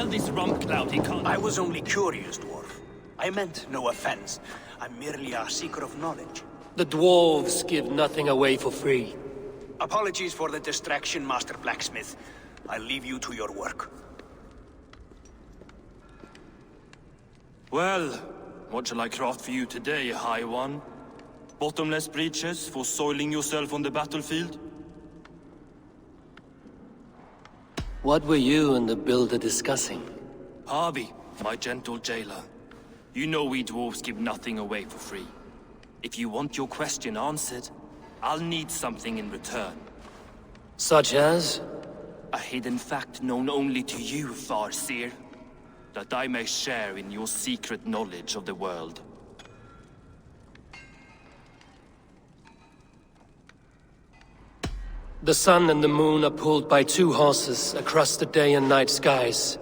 Tell this rump cloud he can't... I was only curious, dwarf. I meant no offense. I'm merely a seeker of knowledge. The dwarves give nothing away for free. Apologies for the distraction, Master Blacksmith. I'll leave you to your work. Well, what shall I craft for you today, High One? Bottomless breeches for soiling yourself on the battlefield? What were you and the builder discussing? Harvey, my gentle jailer. You know we dwarves give nothing away for free. If you want your question answered, I'll need something in return. Such as? A hidden fact known only to you, Farseer. That I may share in your secret knowledge of the world. The sun and the moon are pulled by two horses across the day and night skies.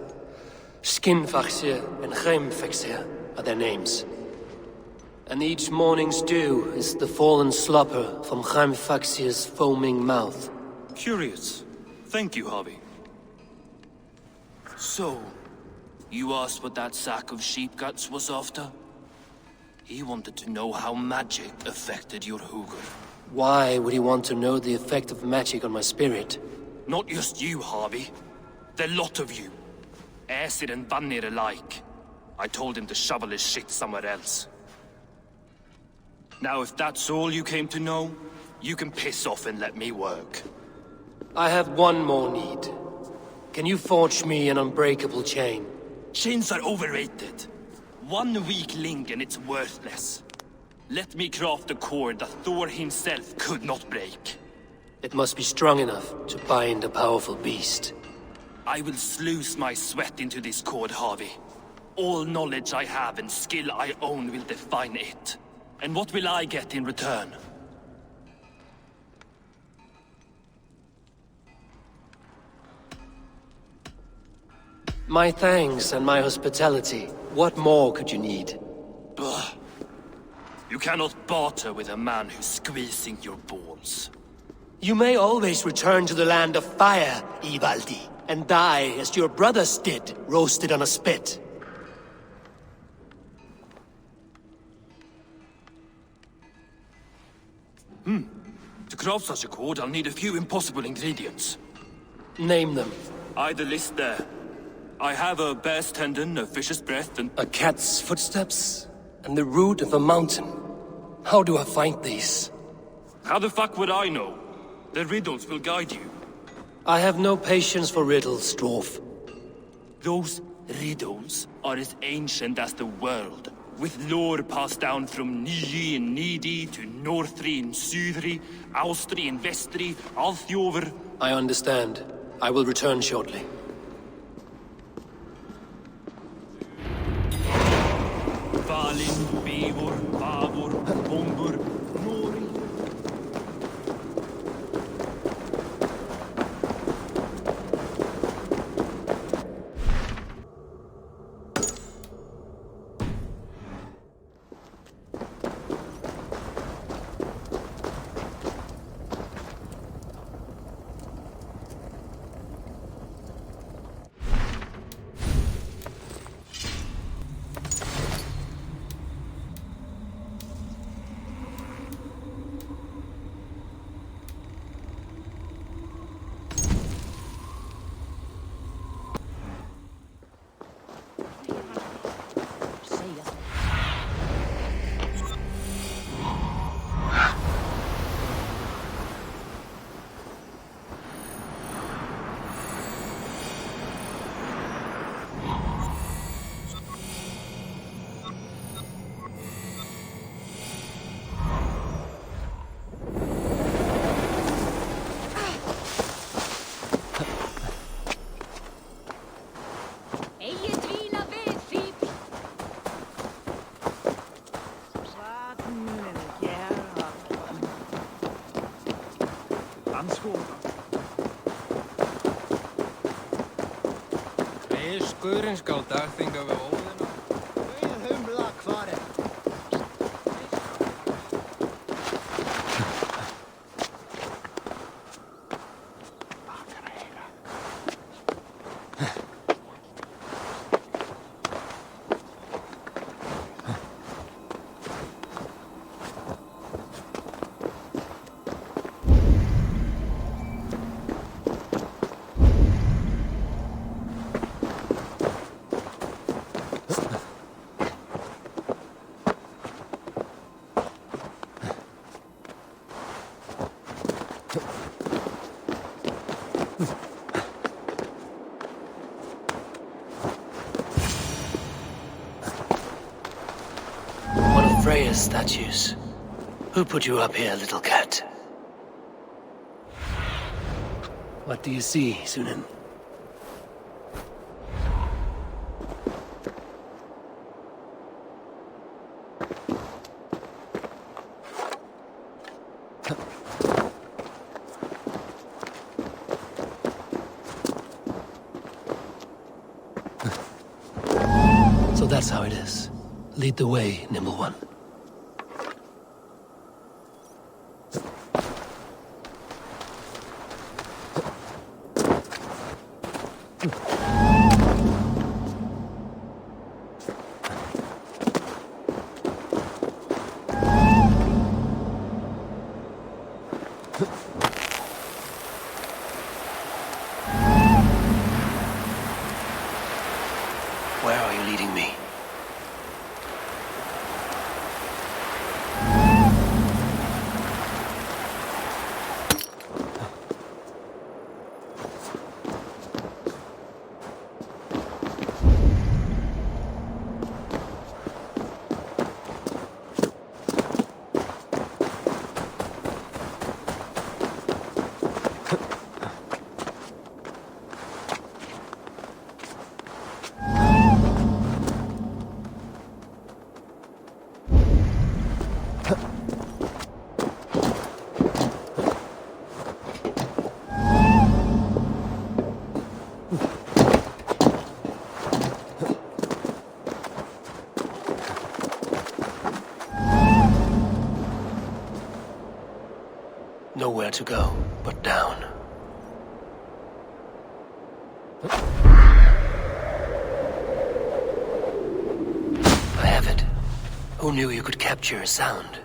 Skinfaxir and Heimfaxir are their names. And each morning's dew is the fallen slopper from Heimfaxir's foaming mouth. Curious. Thank you, Harvey. So, you asked what that sack of sheep guts was after? He wanted to know how magic affected your Hugr. Why would he want to know the effect of magic on my spirit? Not just you, Harvey. The lot of you. Aesir and Vanir alike. I told him to shovel his shit somewhere else. Now if that's all you came to know, you can piss off and let me work. I have one more need. Can you forge me an unbreakable chain? Chains are overrated. 1 weak link and it's worthless. Let me craft a cord that Thor himself could not break. It must be strong enough to bind a powerful beast. I will sluice my sweat into this cord, Harvey. All knowledge I have and skill I own will define it. And what will I get in return? My thanks and my hospitality. What more could you need? Ugh. You cannot barter with a man who's squeezing your balls. You may always return to the land of fire, Ivaldi, and die as your brothers did, roasted on a spit. To craft such a cord, I'll need a few impossible ingredients. Name them. The list there. I have a bear's tendon, a fish's breath, and... A cat's footsteps, and the root of a mountain. How do I find these? How the fuck would I know? The riddles will guide you. I have no patience for riddles, dwarf. Those riddles are as ancient as the world, with lore passed down from Niji and Nidi to Northri and Sudri, Austri and Vestri, Althjover. I understand. I will return shortly. Valin, Beivor, Vavor, Bombur, Nori. Guðurinn skal dagþinga við óðina. Við humla hvar er. Their statues. Who put you up here, little cat? What do you see, Sunan? So that's how it is. Lead the way, Nimble One. Where are you leading me? Nowhere to go but down. I have it. Who knew you could capture a sound?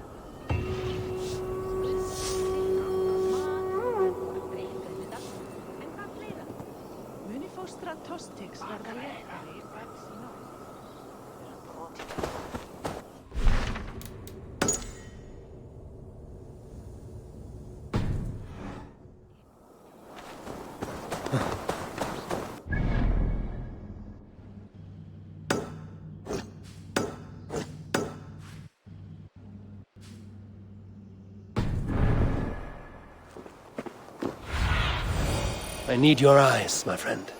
I need your eyes, my friend.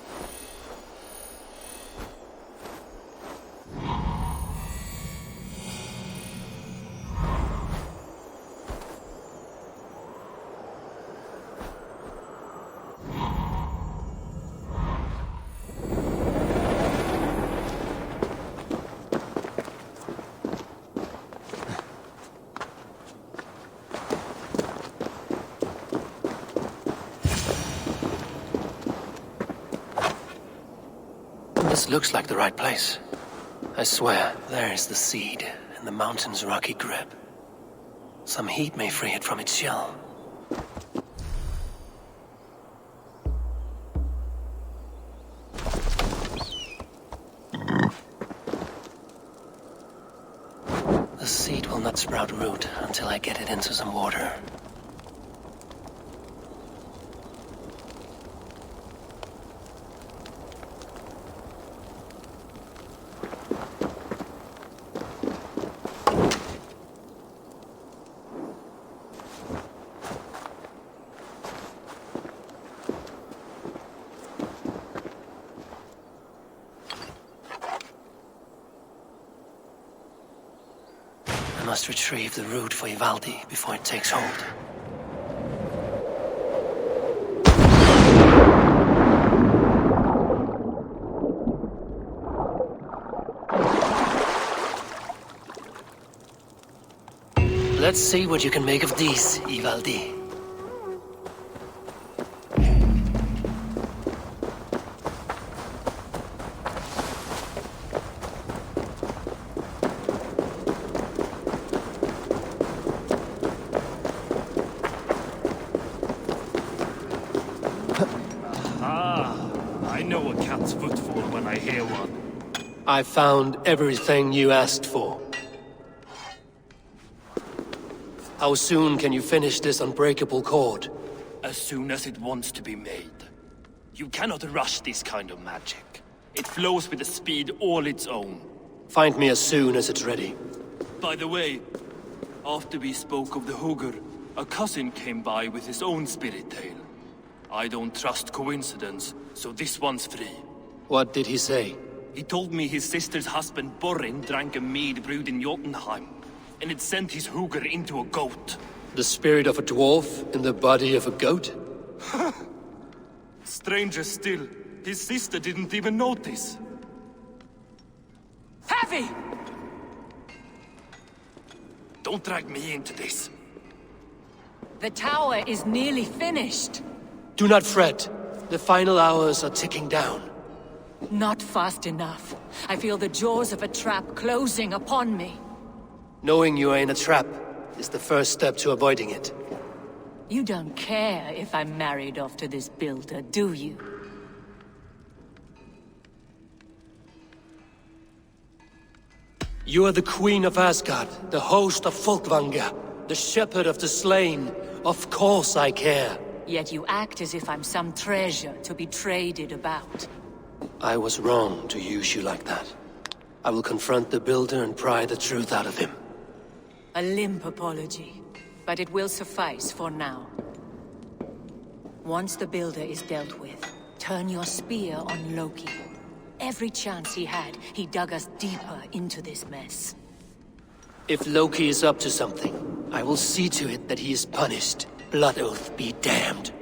This looks like the right place. I swear, there is the seed in the mountain's rocky grip. Some heat may free it from its shell. The seed will not sprout root until I get it into some water. I must retrieve the root for Ivaldi before it takes hold. Let's see what you can make of these, Ivaldi. I know a cat's footfall when I hear one. I found everything you asked for. How soon can you finish this unbreakable cord? As soon as it wants to be made. You cannot rush this kind of magic. It flows with a speed all its own. Find me as soon as it's ready. By the way, After we spoke of the Hugger, a cousin came by with his own spirit tale. I don't trust coincidence, so this one's free. What did he say? He told me his sister's husband Borin drank a mead brewed in Jotunheim, and it sent his Hugger into a goat. The spirit of a dwarf in the body of a goat? Stranger still, his sister didn't even notice. Heavy! Don't drag me into this. The tower is nearly finished. Do not fret. The final hours are ticking down. Not fast enough. I feel the jaws of a trap closing upon me. Knowing you are in a trap is the first step to avoiding it. You don't care if I'm married off to this builder, do you? You are the queen of Asgard, the host of Folkvanga, the shepherd of the slain. Of course I care. Yet you act as if I'm some treasure to be traded about. I was wrong to use you like that. I will confront the builder and pry the truth out of him. A limp apology, but it will suffice for now. Once the builder is dealt with, turn your spear on Loki. Every chance he had, he dug us deeper into this mess. If Loki is up to something, I will see to it that he is punished. Blood Oath be damned.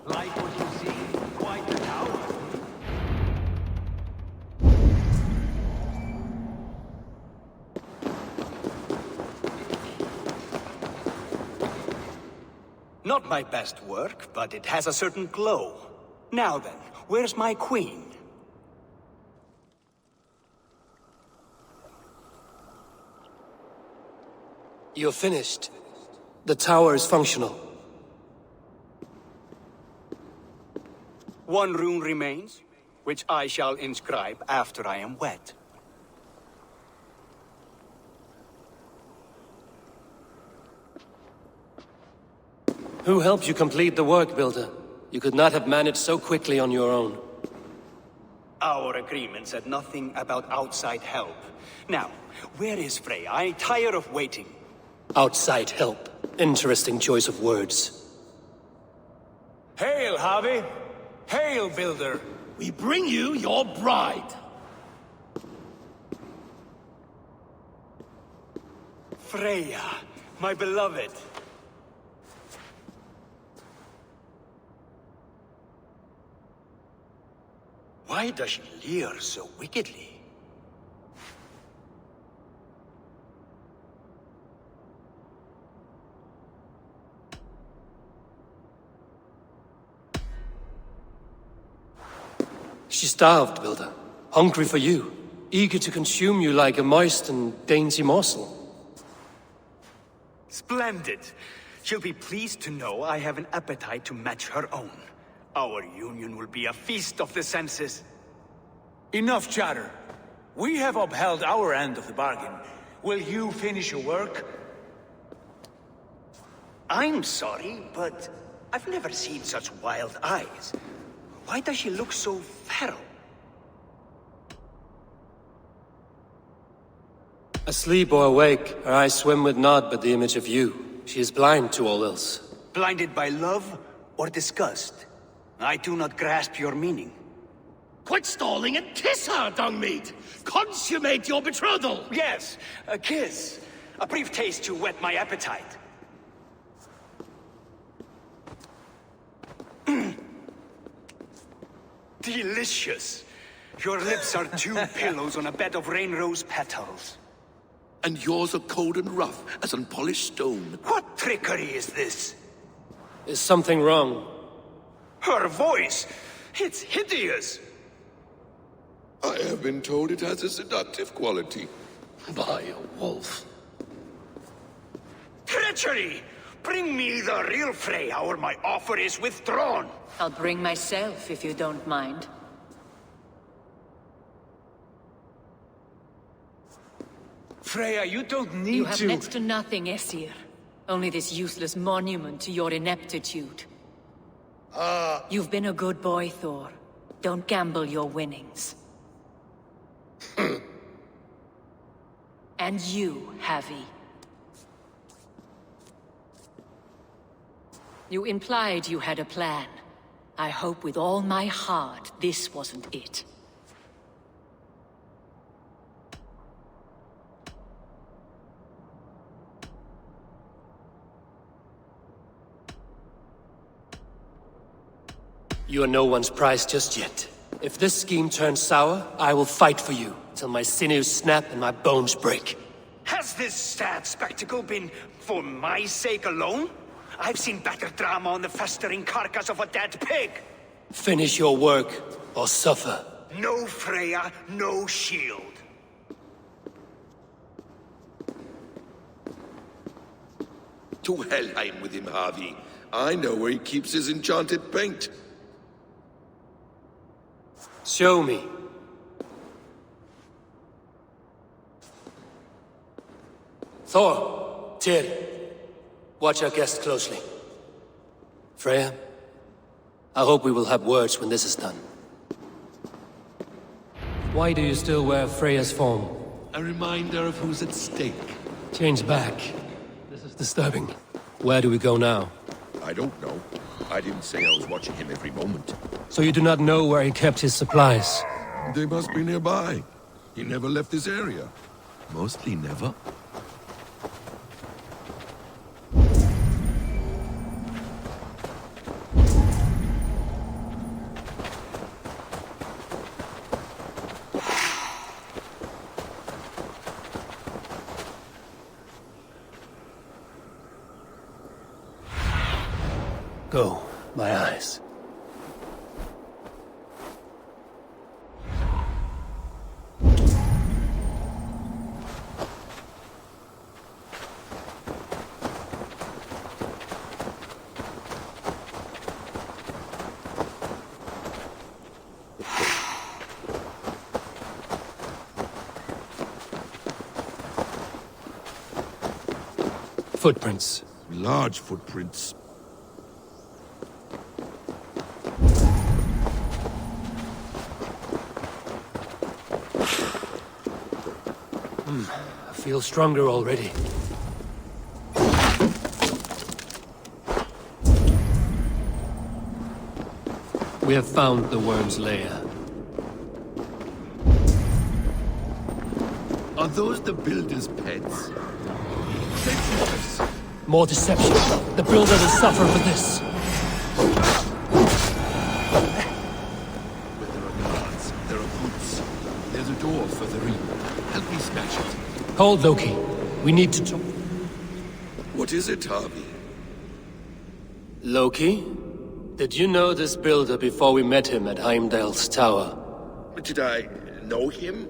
Like what you see, quite the tower. Not my best work, but it has a certain glow. Now then, where's my queen? You're finished. The tower is functional. One rune remains, which I shall inscribe after I am wed. Who helped you complete the work, Builder? You could not have managed so quickly on your own. Our agreement said nothing about outside help. Now, where is Frey? I tire of waiting. Outside help. Interesting choice of words. Hail, Harvey! Hail, Builder! We bring you your bride. Freya, my beloved. Why does she leer so wickedly? She's starved, Builder. Hungry for you. Eager to consume you like a moist and dainty morsel. Splendid. She'll be pleased to know I have an appetite to match her own. Our union will be a feast of the senses. Enough chatter. We have upheld our end of the bargain. Will you finish your work? I'm sorry, but I've never seen such wild eyes. Why does she look so feral? Asleep or awake, her eyes swim with naught but the image of you. She is blind to all else. Blinded by love or disgust? I do not grasp your meaning. Quit stalling and kiss her, Dungmeat! Consummate your betrothal! Yes, a kiss. A brief taste to whet my appetite. Delicious. Your lips are two pillows on a bed of rain rose petals. And yours are cold and rough as unpolished stone. What trickery is this? Is something wrong? Her voice! It's hideous! I have been told it has a seductive quality. By a wolf. Treachery! Bring me the real Freya or my offer is withdrawn! I'll bring myself if you don't mind. Freya, you don't need You have to... next to nothing, Aesir. Only this useless monument to your ineptitude. You've been a good boy, Thor. Don't gamble your winnings. And you, Havi. You implied you had a plan. I hope with all my heart this wasn't it. You are no one's prize just yet. If this scheme turns sour, I will fight for you, till my sinews snap and my bones break. Has this sad spectacle been for my sake alone? I've seen better drama on the festering carcass of a dead pig. Finish your work, or suffer. No Freya, no shield. To Helheim with him, Harvey. I know where he keeps his enchanted paint. Show me. Thor, Tyr, watch our guest closely. Freya, I hope we will have words when this is done. Why do you still wear Freya's form? A reminder of who's at stake. Change back. This is disturbing. Where do we go now? I don't know. I didn't say I was watching him every moment. So you do not know where he kept his supplies? They must be nearby. He never left this area. Mostly never. Go, my eyes. Footprints. Large footprints. I feel stronger already. We have found the worm's lair. Are those the builder's pets? Sentinels! More deception. The builder will suffer for this. Where there are guards, there are boots. There's a door further in. Help me smash it. Hold, Loki. We need to talk. What is it, Harvey? Loki? Did you know this builder before we met him at Heimdall's tower? Did I know him?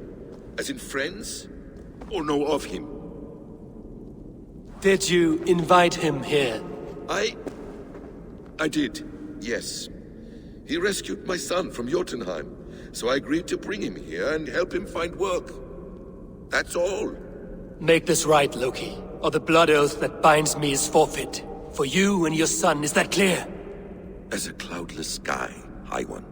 As in friends? Or know of him? Did you invite him here? I did, yes. He rescued my son from Jotunheim, so I agreed to bring him here and help him find work. That's all. Make this right, Loki, or the blood oath that binds me is forfeit. For you and your son, is that clear? As a cloudless sky, High One.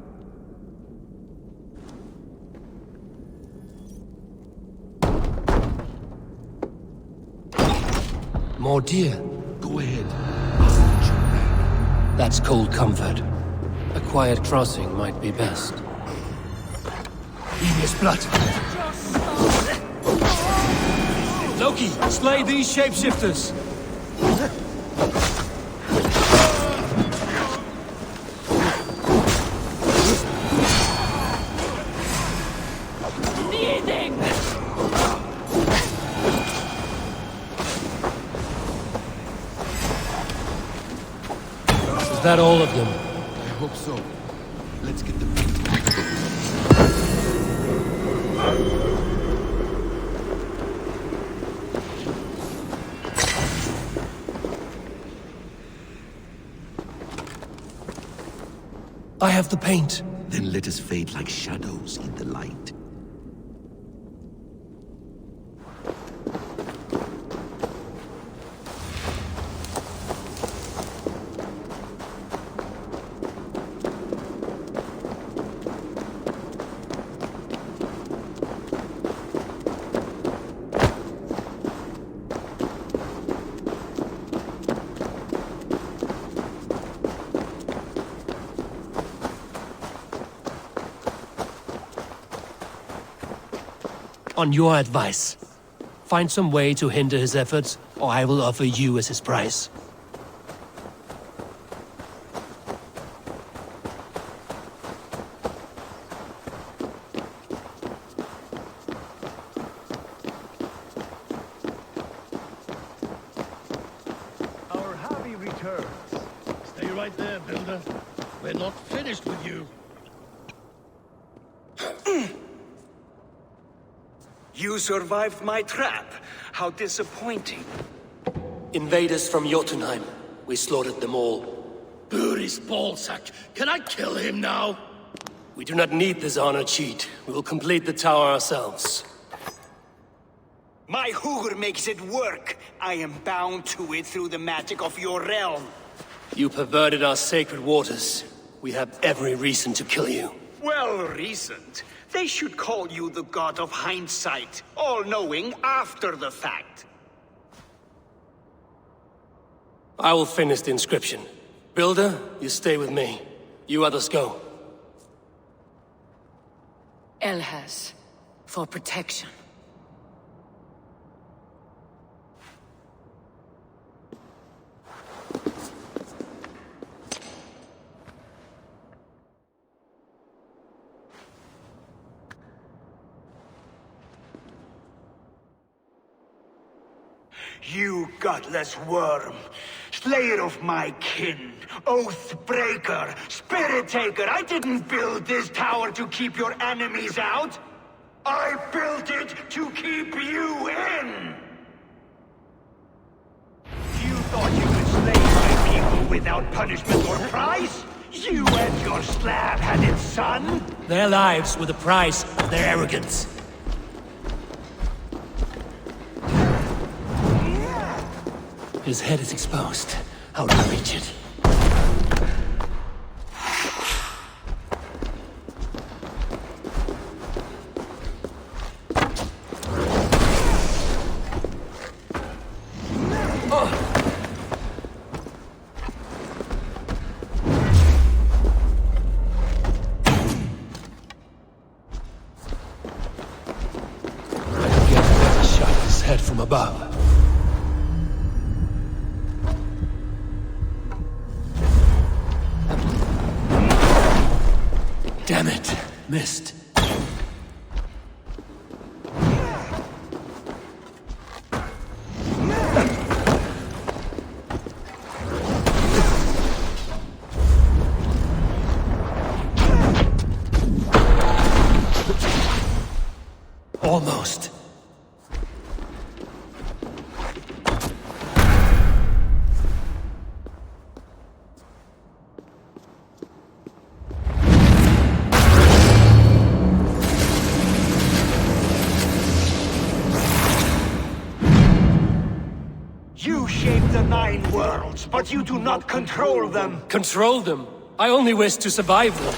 More deer. Go ahead. That's cold comfort. A quiet crossing might be best. Devious blood. Loki, slay these shapeshifters! Is that all of them? I hope so. Let's get them. I have the paint. Then let us fade like shadows in the light. On your advice, find some way to hinder his efforts, or I will offer you as his prize. Our hobby returns. Stay right there, Builder. We're not finished with you. You survived my trap. How disappointing. Invaders from Jotunheim. We slaughtered them all. Buri's ballsack. Can I kill him now? We do not need this honor cheat. We will complete the tower ourselves. My hugr makes it work. I am bound to it through the magic of your realm. You perverted our sacred waters. We have every reason to kill you. Well reasoned. They should call you the god of hindsight, all-knowing after the fact. I will finish the inscription. Builder, you stay with me. You others go. Elhas, for protection. You godless worm, slayer of my kin, oath breaker, spirit taker, I didn't build this tower to keep your enemies out. I built it to keep you in. You thought you could slay my people without punishment or price? You and your slab-headed son? Their lives were the price of their arrogance. His head is exposed. How do I reach it? I can get a better shot at his head from above. Damn it. Missed. Almost. You shape the 9 worlds, but you do not control them. Control them? I only wish to survive them.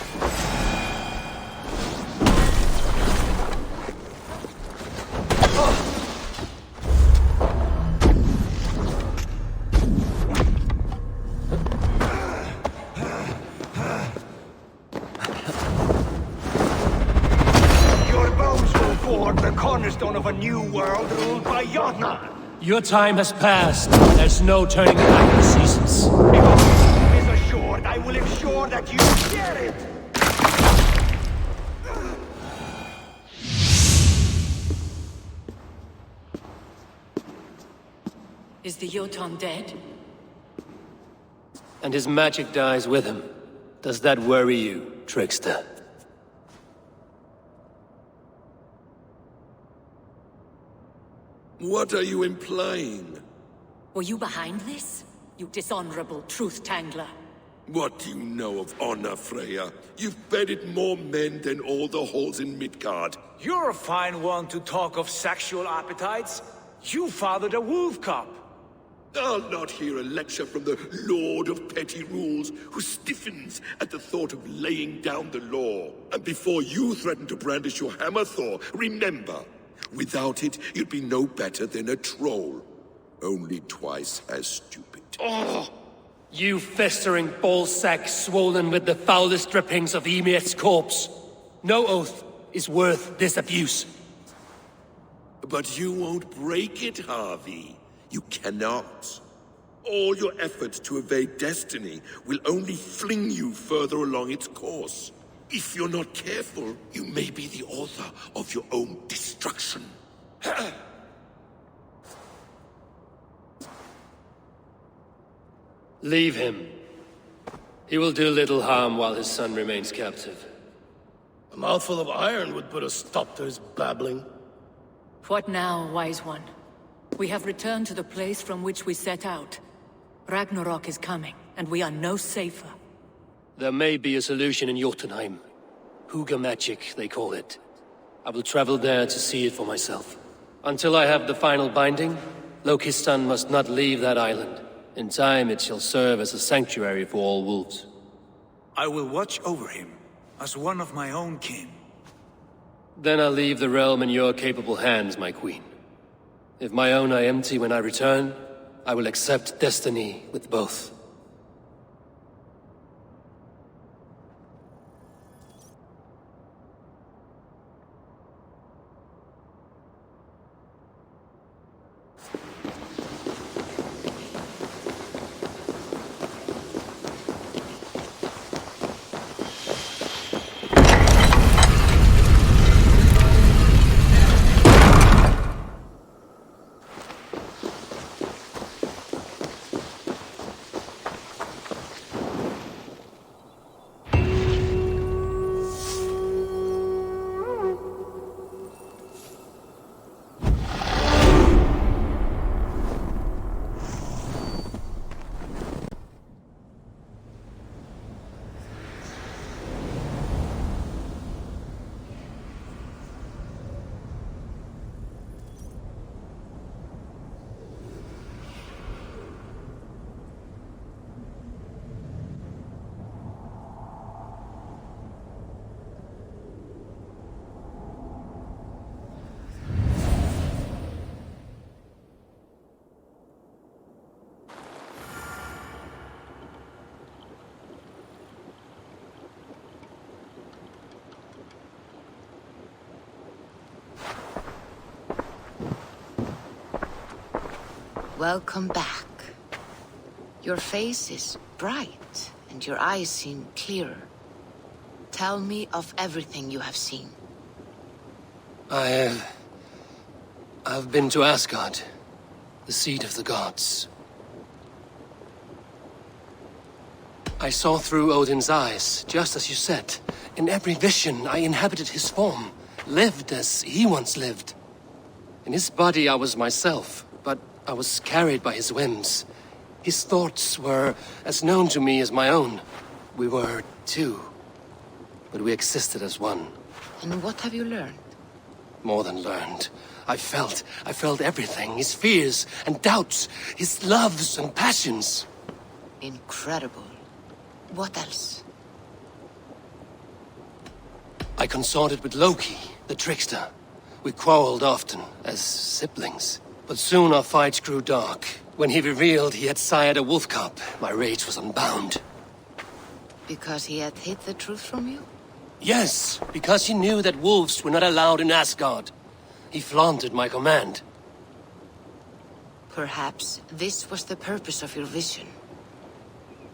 Your bones will form the cornerstone of a new world ruled by Jotnar. Your time has passed. There's no turning back the seasons. If a kingdom is assured, I will ensure that you share it. Is the Jotun dead? And his magic dies with him. Does that worry you, trickster? What are you implying? Were you behind this? You dishonorable truth-tangler. What do you know of honor, Freya? You've bedded more men than all the halls in Midgard. You're a fine one to talk of sexual appetites. You fathered a wolf cub. I'll not hear a lecture from the Lord of Petty Rules, who stiffens at the thought of laying down the law. And before you threaten to brandish your hammer, Thor, remember, without it, you'd be no better than a troll. Only twice as stupid. Oh! You festering ballsack swollen with the foulest drippings of Ymir's corpse. No oath is worth this abuse. But you won't break it, Harvey. You cannot. All your efforts to evade destiny will only fling you further along its course. If you're not careful, you may be the author of your own destruction. Leave him. He will do little harm while his son remains captive. A mouthful of iron would put a stop to his babbling. What now, wise one? We have returned to the place from which we set out. Ragnarok is coming, and we are no safer. There may be a solution in Jotunheim. Huga magic, they call it. I will travel there to see it for myself. Until I have the final binding, Loki's son must not leave that island. In time, it shall serve as a sanctuary for all wolves. I will watch over him, as one of my own kin. Then I'll leave the realm in your capable hands, my queen. If my own are empty when I return, I will accept destiny with both. Welcome back. Your face is bright, and your eyes seem clearer. Tell me of everything you have seen. I've been to Asgard, the seat of the gods. I saw through Odin's eyes, just as you said. In every vision, I inhabited his form, lived as he once lived. In his body, I was myself, but I was carried by his whims. His thoughts were as known to me as my own. We were two, but we existed as one. And what have you learned? More than learned. I felt everything. His fears and doubts, his loves and passions. Incredible. What else? I consorted with Loki, the trickster. We quarreled often, as siblings. But soon our fights grew dark. When he revealed he had sired a wolf cub, my rage was unbound. Because he had hid the truth from you? Yes, because he knew that wolves were not allowed in Asgard. He flaunted my command. Perhaps this was the purpose of your vision.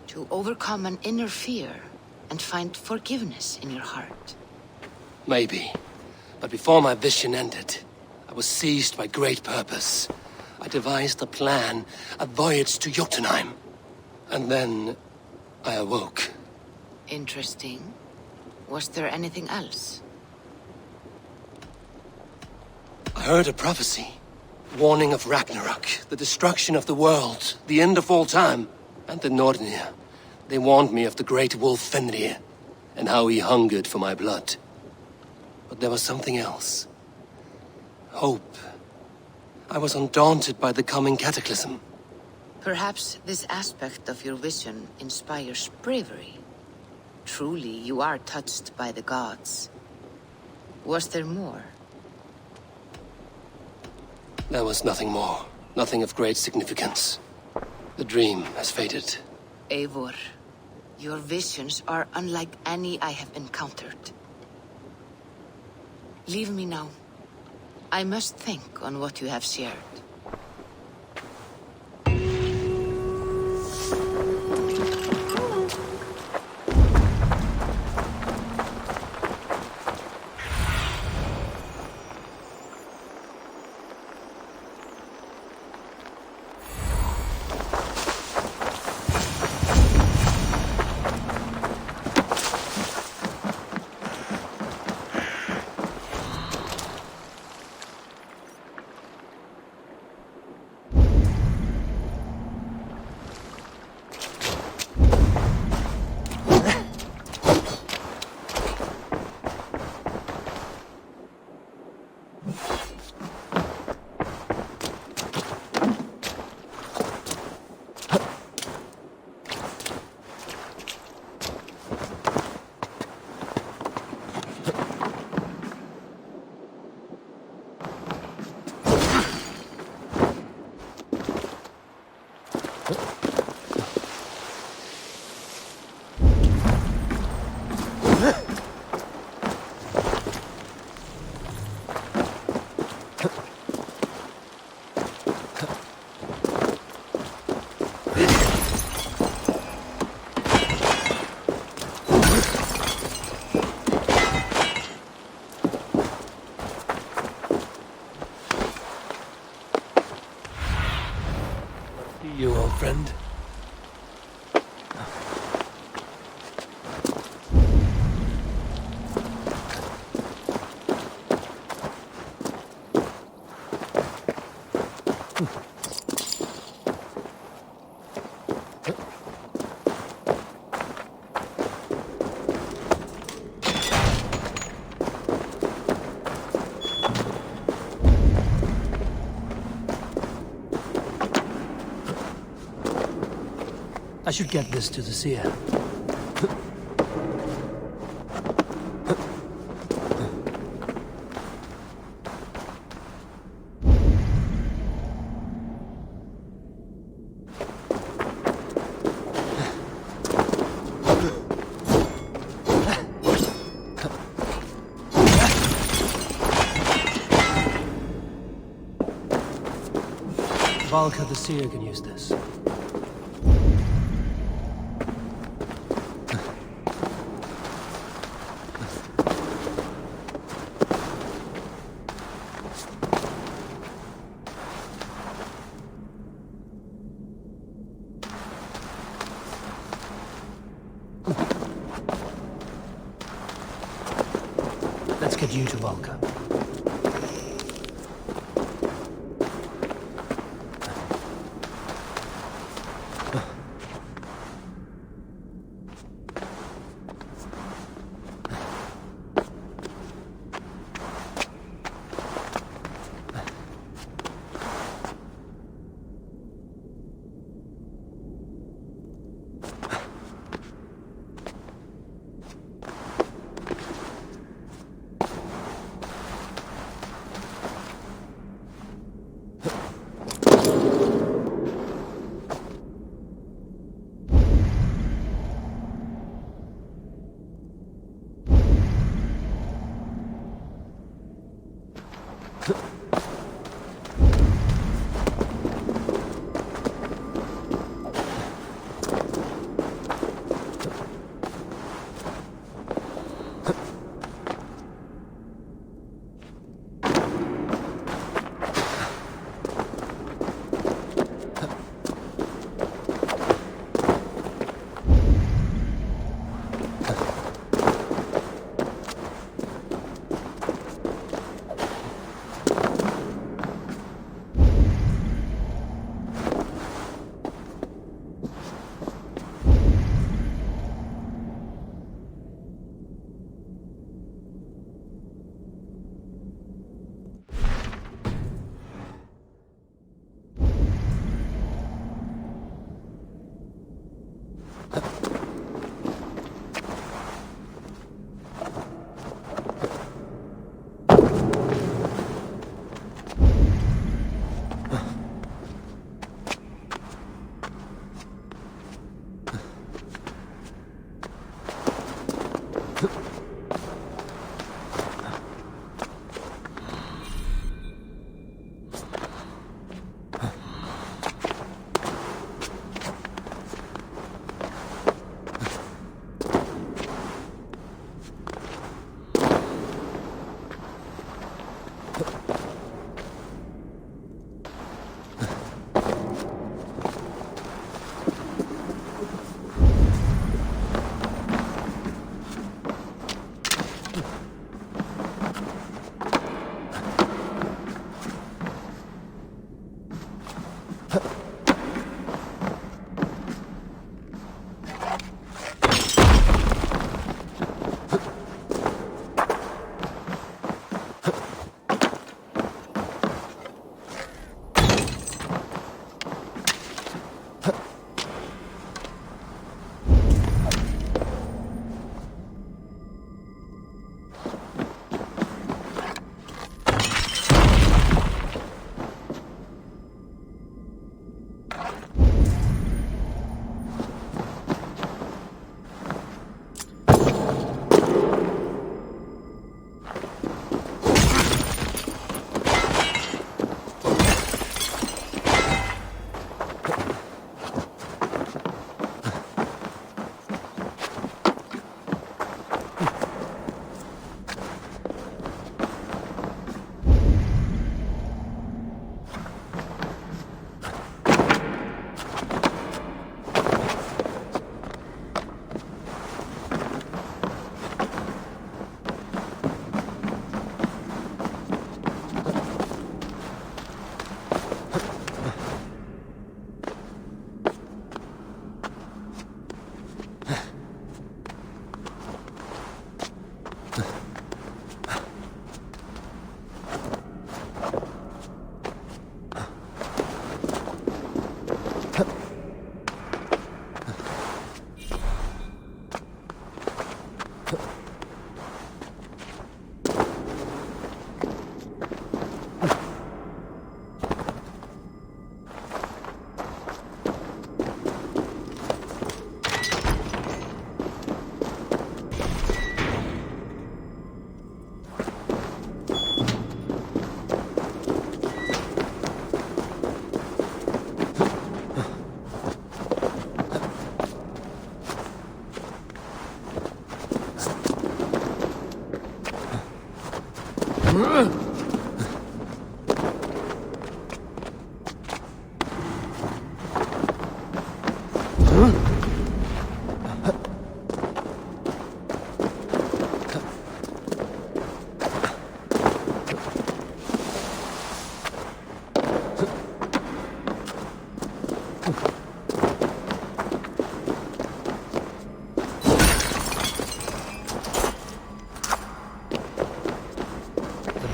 To overcome an inner fear and find forgiveness in your heart. Maybe. But before my vision ended, I was seized by great purpose. I devised a plan, a voyage to Jotunheim. And then I awoke. Interesting. Was there anything else? I heard a prophecy. Warning of Ragnarok, the destruction of the world, the end of all time. And the Nornir. They warned me of the great wolf Fenrir, and how he hungered for my blood. But there was something else. Hope. I was undaunted by the coming cataclysm. Perhaps this aspect of your vision inspires bravery. Truly, you are touched by the gods. Was there more? There was nothing more. Nothing of great significance. The dream has faded. Eivor, your visions are unlike any I have encountered. Leave me now. I must think on what you have shared. You, old friend. I should get this to the seer. Valka the seer can use this. Let's get you to Valka.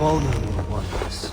Vulnerable ones.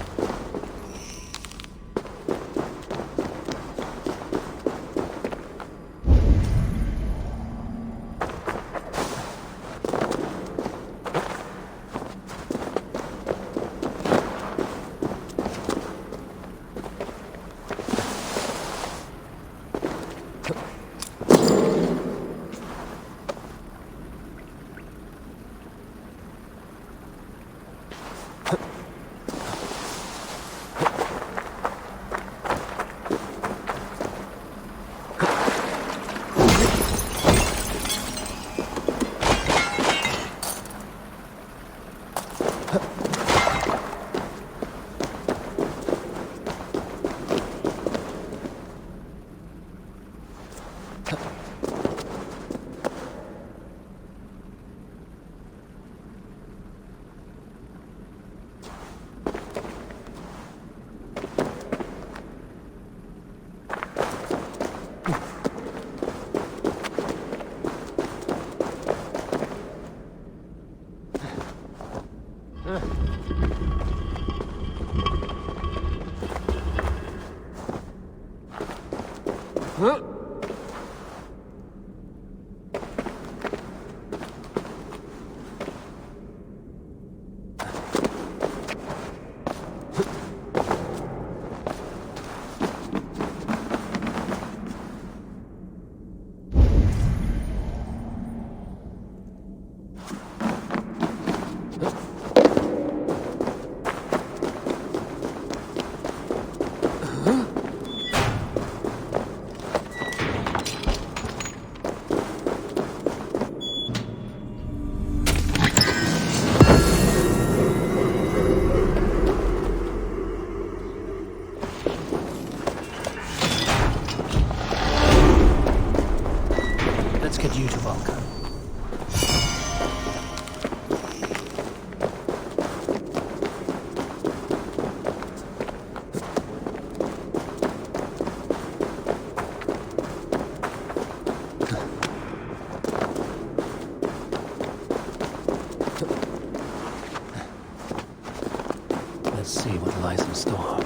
Let's see what lies in store.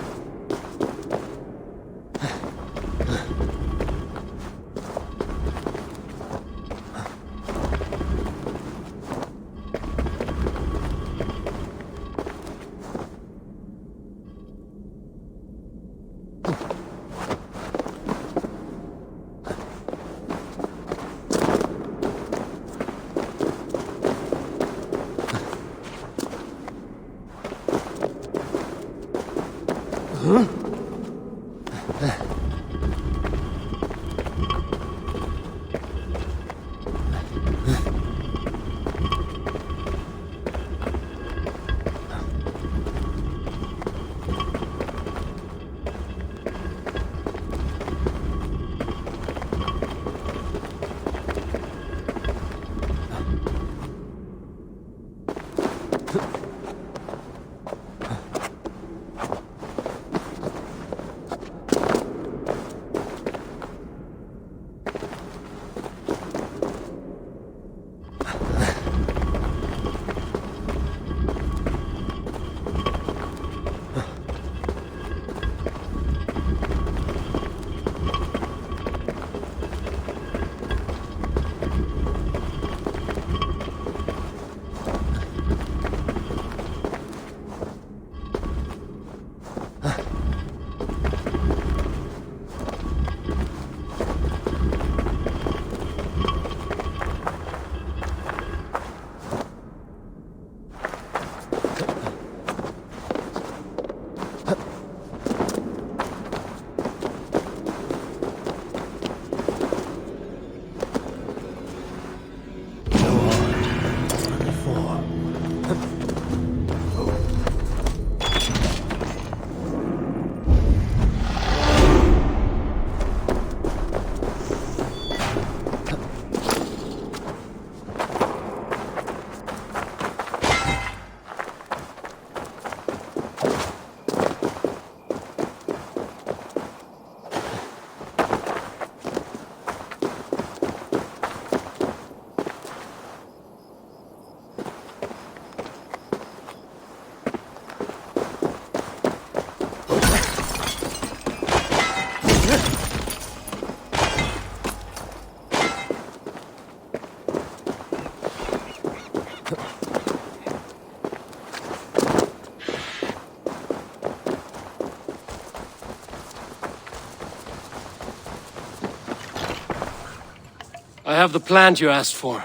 I have the plant you asked for.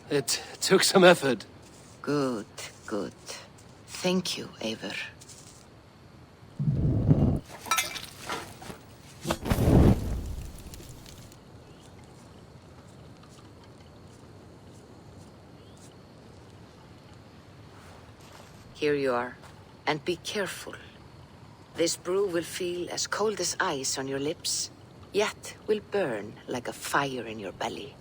It took some effort. Good, good. Thank you, Eivor. Here you are. And be careful. This brew will feel as cold as ice on your lips, yet will burn like a fire in your belly.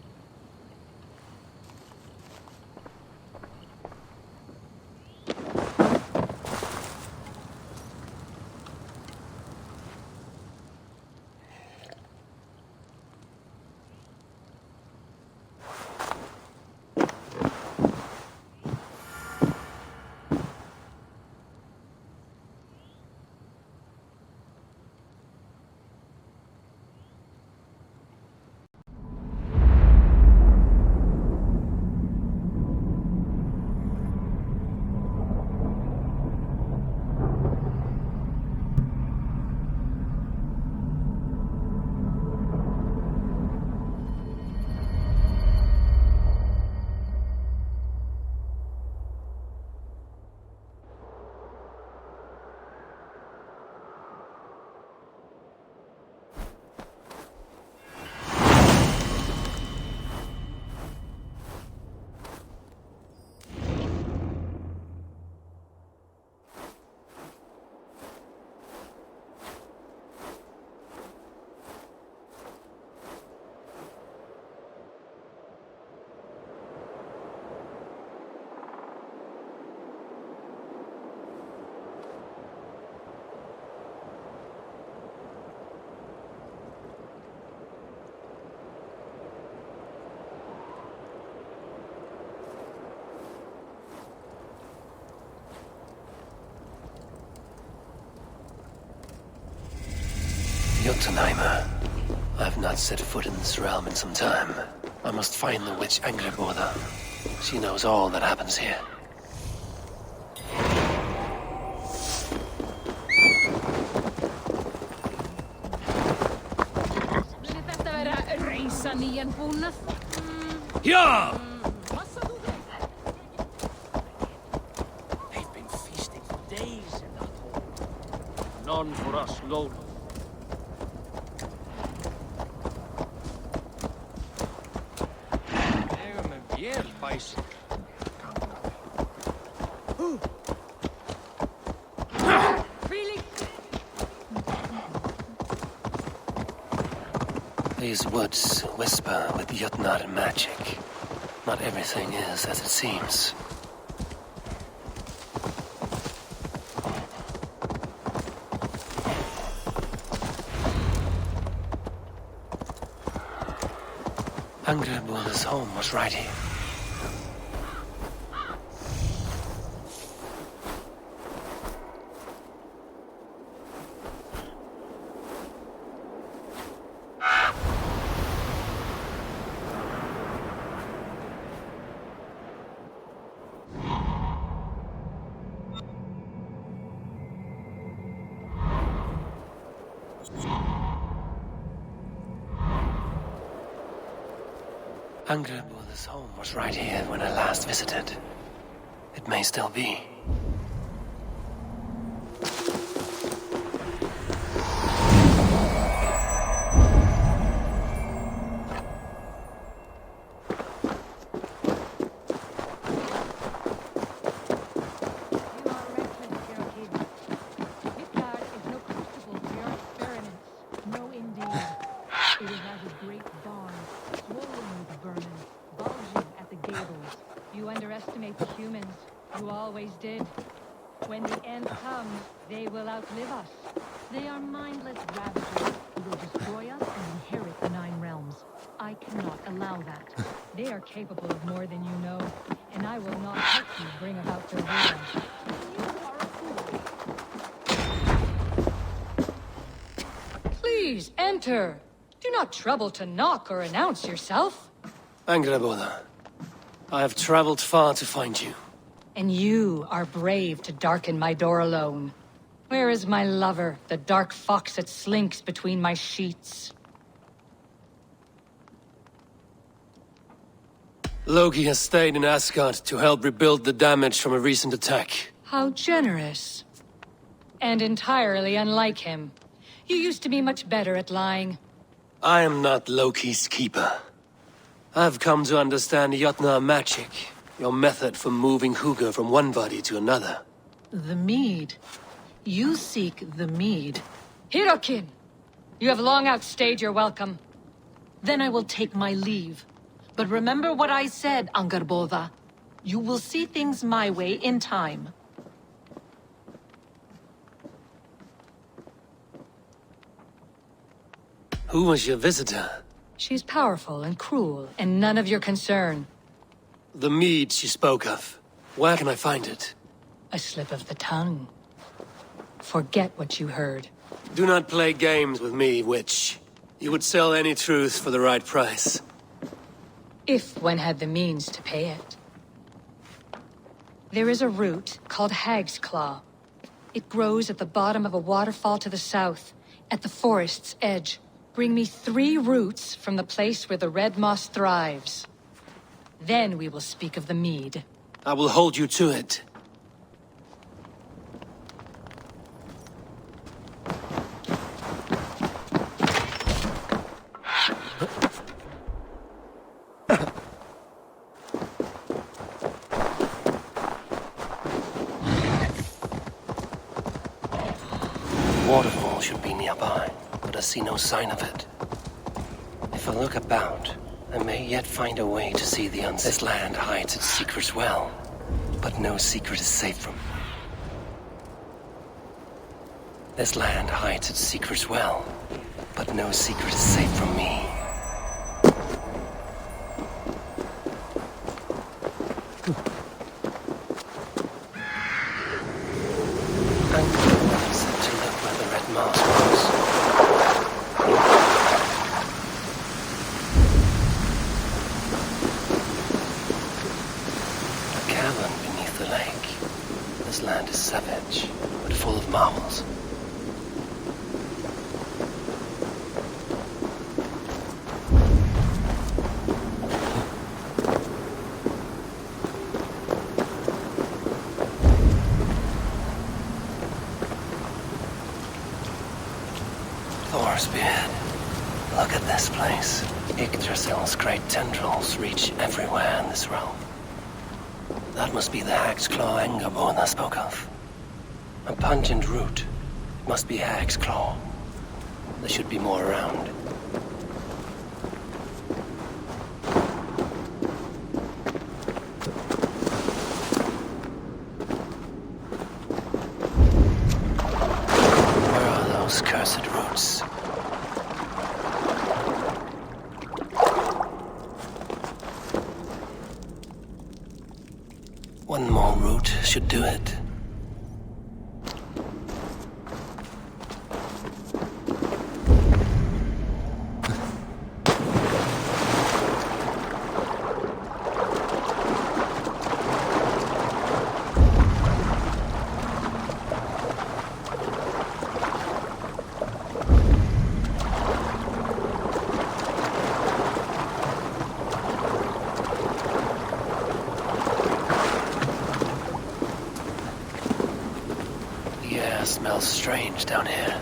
Jotunheimer. I've not set foot in this realm in some time. I must find the witch Angrboda. She knows all that happens here. Yeah! They've been feasting for days in that hole. None for us lowly. These woods whisper with Jotnar magic. Not everything is as it seems. Angrboda's home was right here. Angrboda's home was right here when I last visited. It may still be. Capable of more than you know, and I will not let you bring about their ruin. Please enter. Do not trouble to knock or announce yourself. Angrboda, I have traveled far to find you. And you are brave to darken my door alone. Where is my lover, the dark fox that slinks between my sheets? Loki has stayed in Asgard to help rebuild the damage from a recent attack. How generous. And entirely unlike him. You used to be much better at lying. I am not Loki's keeper. I've come to understand Jotnar magic, your method for moving Hugr from one body to another. The mead. You seek the mead. Hirokin! You have long outstayed your welcome. Then I will take my leave. But remember what I said, Angarbova. You will see things my way in time. Who was your visitor? She's powerful and cruel, and none of your concern. The mead she spoke of. Where can I find it? A slip of the tongue. Forget what you heard. Do not play games with me, witch. You would sell any truth for the right price. If one had the means to pay it. There is a root called Hag's Claw. It grows at the bottom of a waterfall to the south, at the forest's edge. Bring me 3 roots from the place where the red moss thrives. Then we will speak of the mead. I will hold you to it. Waterfall should be nearby, but I see no sign of it. If I look about, I may yet find a way to see the unseen. This land hides its secrets well, but no secret is safe from me. This land hides its secrets well, but no secret is safe from me. Look at this place. Yggdrasil's great tendrils reach everywhere in this realm. That must be the Hag's Claw Angerborn I spoke of. A pungent root. It must be Hag's Claw. There should be more around. Where are those cursed roots? One more route should do it. Smells strange down here.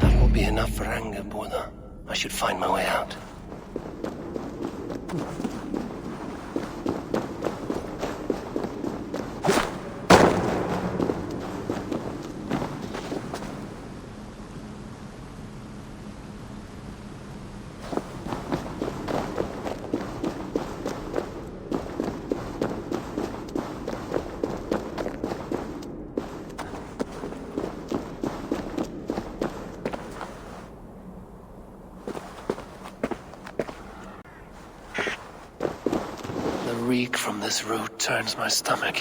That will be enough for anger, Borda. I should find my way out. The reek from this root turns my stomach.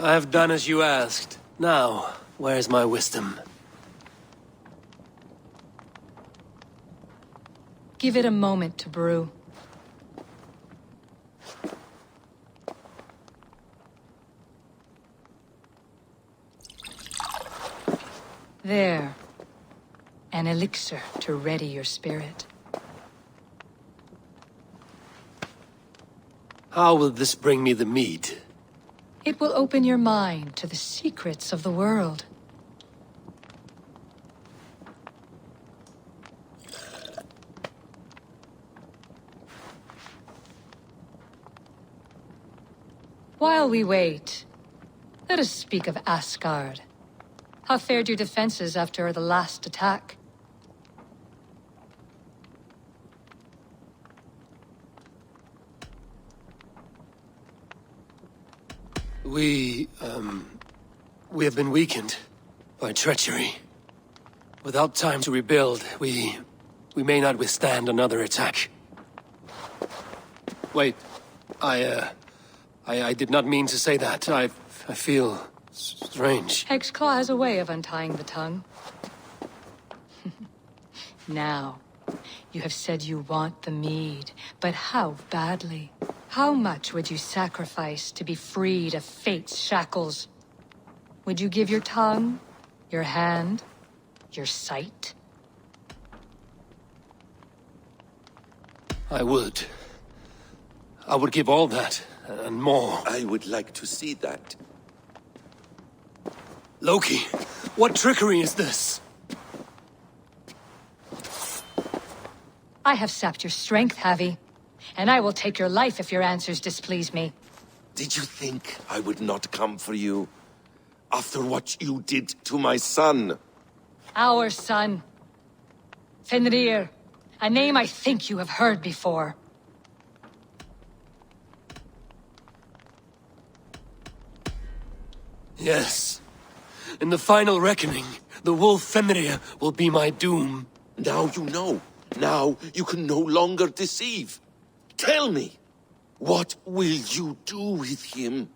I have done as you asked. Now, where's my wisdom? Give it a moment to brew. There. An elixir to ready your spirit. How will this bring me the mead? It will open your mind to the secrets of the world. While we wait, let us speak of Asgard. How fared your defenses after the last attack? We have been weakened by treachery. Without time to rebuild, we may not withstand another attack. Wait, I did not mean to say that. I feel strange. Hexclaw has a way of untying the tongue. Now, you have said you want the mead, but how badly? How much would you sacrifice to be freed of fate's shackles? Would you give your tongue, your hand, your sight? I would. I would give all that, and more. I would like to see that. Loki, what trickery is this? I have sapped your strength, Havi. And I will take your life if your answers displease me. Did you think I would not come for you? After what you did to my son? Our son. Fenrir. A name I think you have heard before. Yes. In the final reckoning, the wolf Fenrir will be my doom. Now you know. Now you can no longer deceive. Tell me, what will you do with him?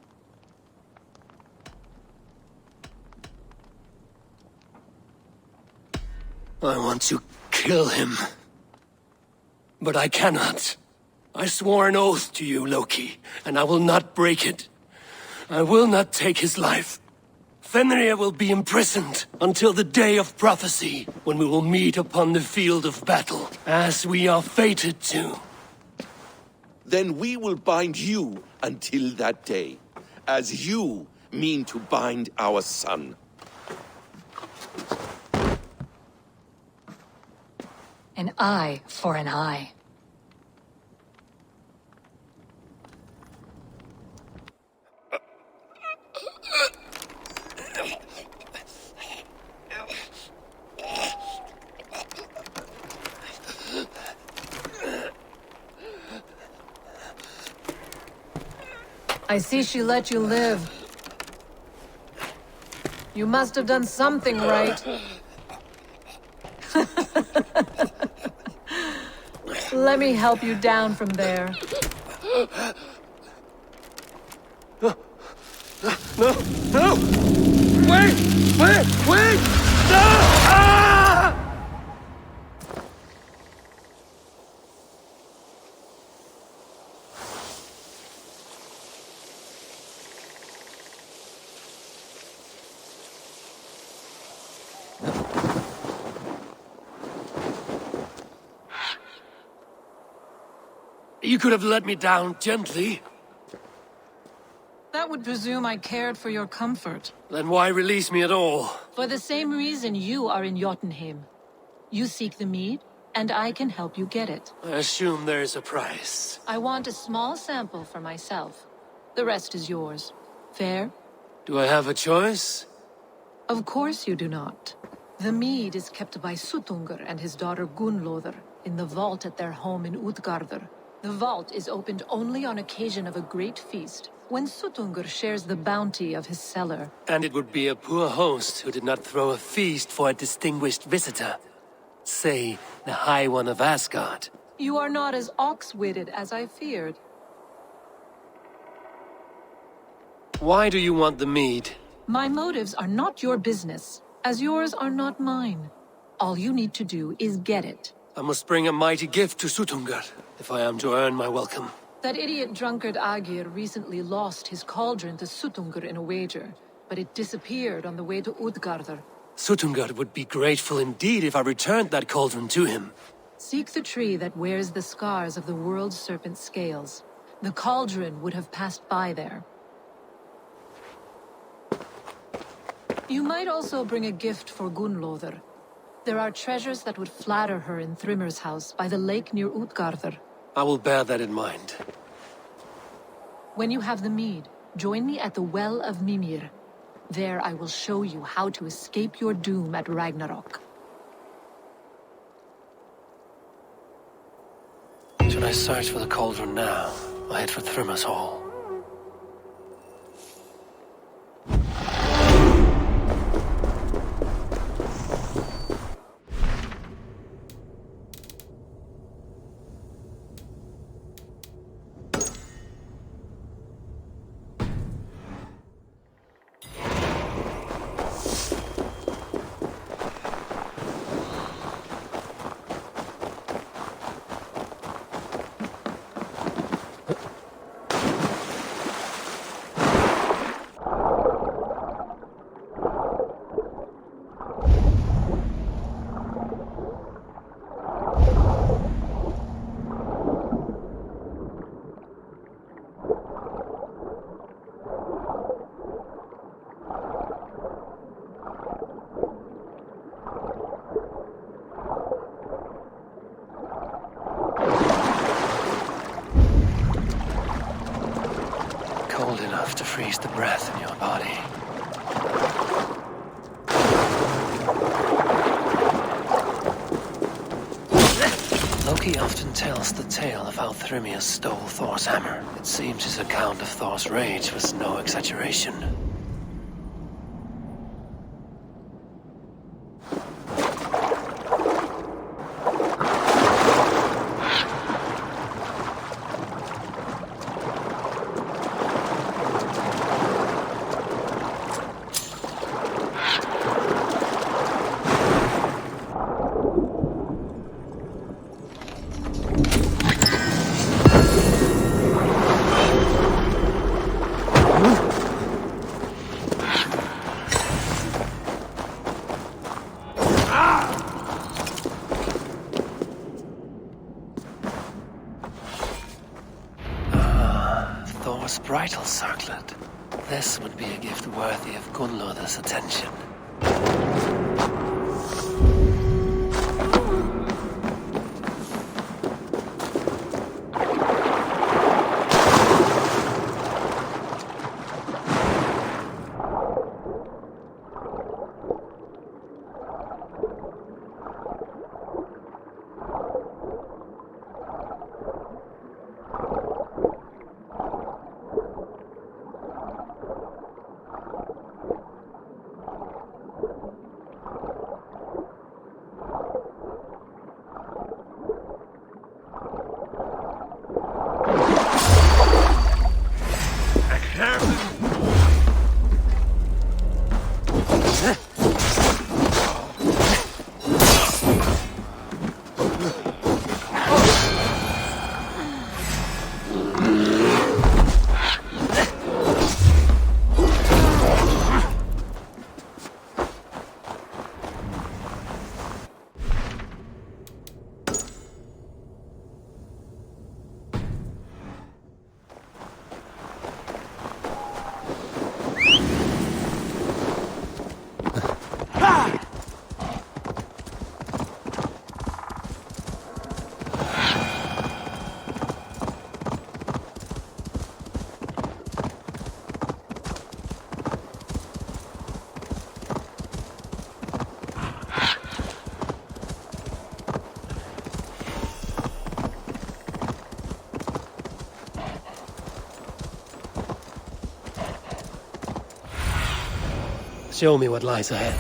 I want to kill him. But I cannot. I swore an oath to you, Loki, and I will not break it. I will not take his life. Fenrir will be imprisoned until the day of prophecy, when we will meet upon the field of battle, as we are fated to. Then we will bind you until that day, as you mean to bind our son. An eye for an eye. I see she let you live. You must have done something right. Let me help you down from there. No! No! Wait! Wait! Wait! No! Ah! You could have let me down gently. That would presume I cared for your comfort. Then why release me at all? For the same reason you are in Jotunheim. You seek the mead, and I can help you get it. I assume there is a price. I want a small sample for myself. The rest is yours. Fair? Do I have a choice? Of course you do not. The mead is kept by Suttungr and his daughter Gunnlóðr in the vault at their home in Utgardr. The vault is opened only on occasion of a great feast, when Suttungr shares the bounty of his cellar. And it would be a poor host who did not throw a feast for a distinguished visitor. Say, the High One of Asgard. You are not as ox-witted as I feared. Why do you want the mead? My motives are not your business, as yours are not mine. All you need to do is get it. I must bring a mighty gift to Sutungar, if I am to earn my welcome. That idiot drunkard Agir recently lost his cauldron to Sutungar in a wager, but it disappeared on the way to Utgardr. Sutungar would be grateful indeed if I returned that cauldron to him. Seek the tree that wears the scars of the world's serpent scales. The cauldron would have passed by there. You might also bring a gift for Gunnlóðr. There are treasures that would flatter her in Thrimmer's house by the lake near Utgardr. I will bear that in mind. When you have the mead, join me at the Well of Mimir. There I will show you how to escape your doom at Ragnarok. Should I search for the cauldron now, or head for Thrimmer's hall? Cold enough to freeze the breath in your body. Loki often tells the tale of how Thrymr stole Thor's hammer. It seems his account of Thor's rage was no exaggeration. Bridal circlet. This would be a gift worthy of Gunnlóðr's attention. Show me what lies ahead.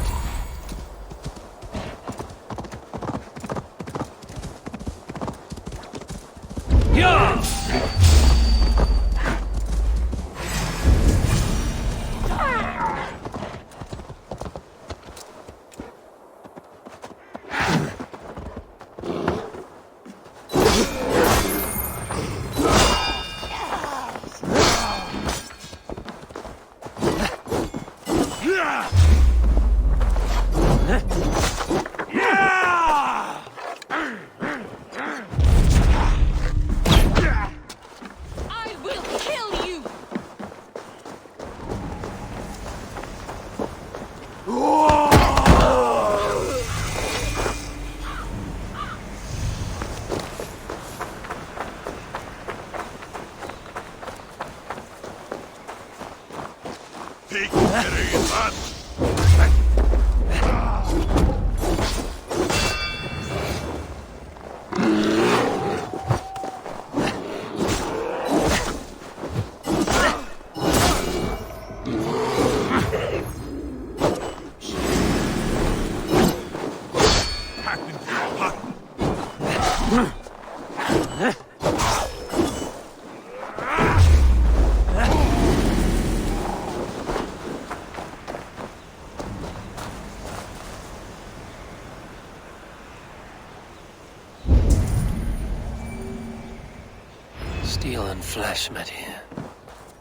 Steel and flesh met here,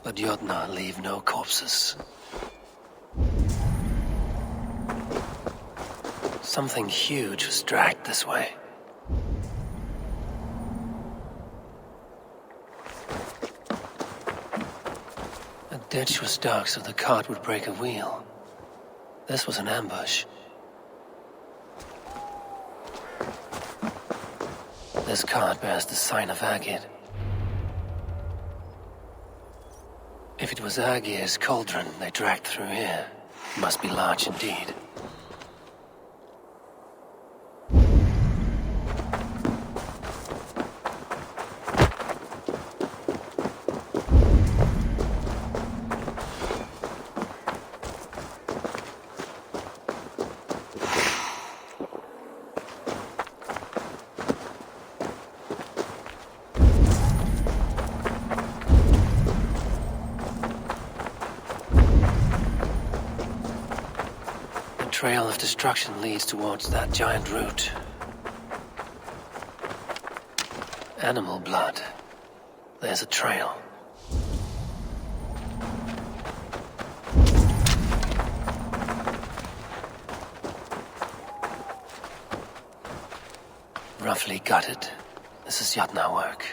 but Jotnar leave no corpses. Something huge was dragged this way. The ditch was dark so the cart would break a wheel. This was an ambush. This cart bears the sign of Agid. If it was Agir's cauldron they dragged through here, it must be large indeed. The trail of destruction leads towards that giant root. Animal blood. There's a trail. Roughly gutted. This is Jotnar work.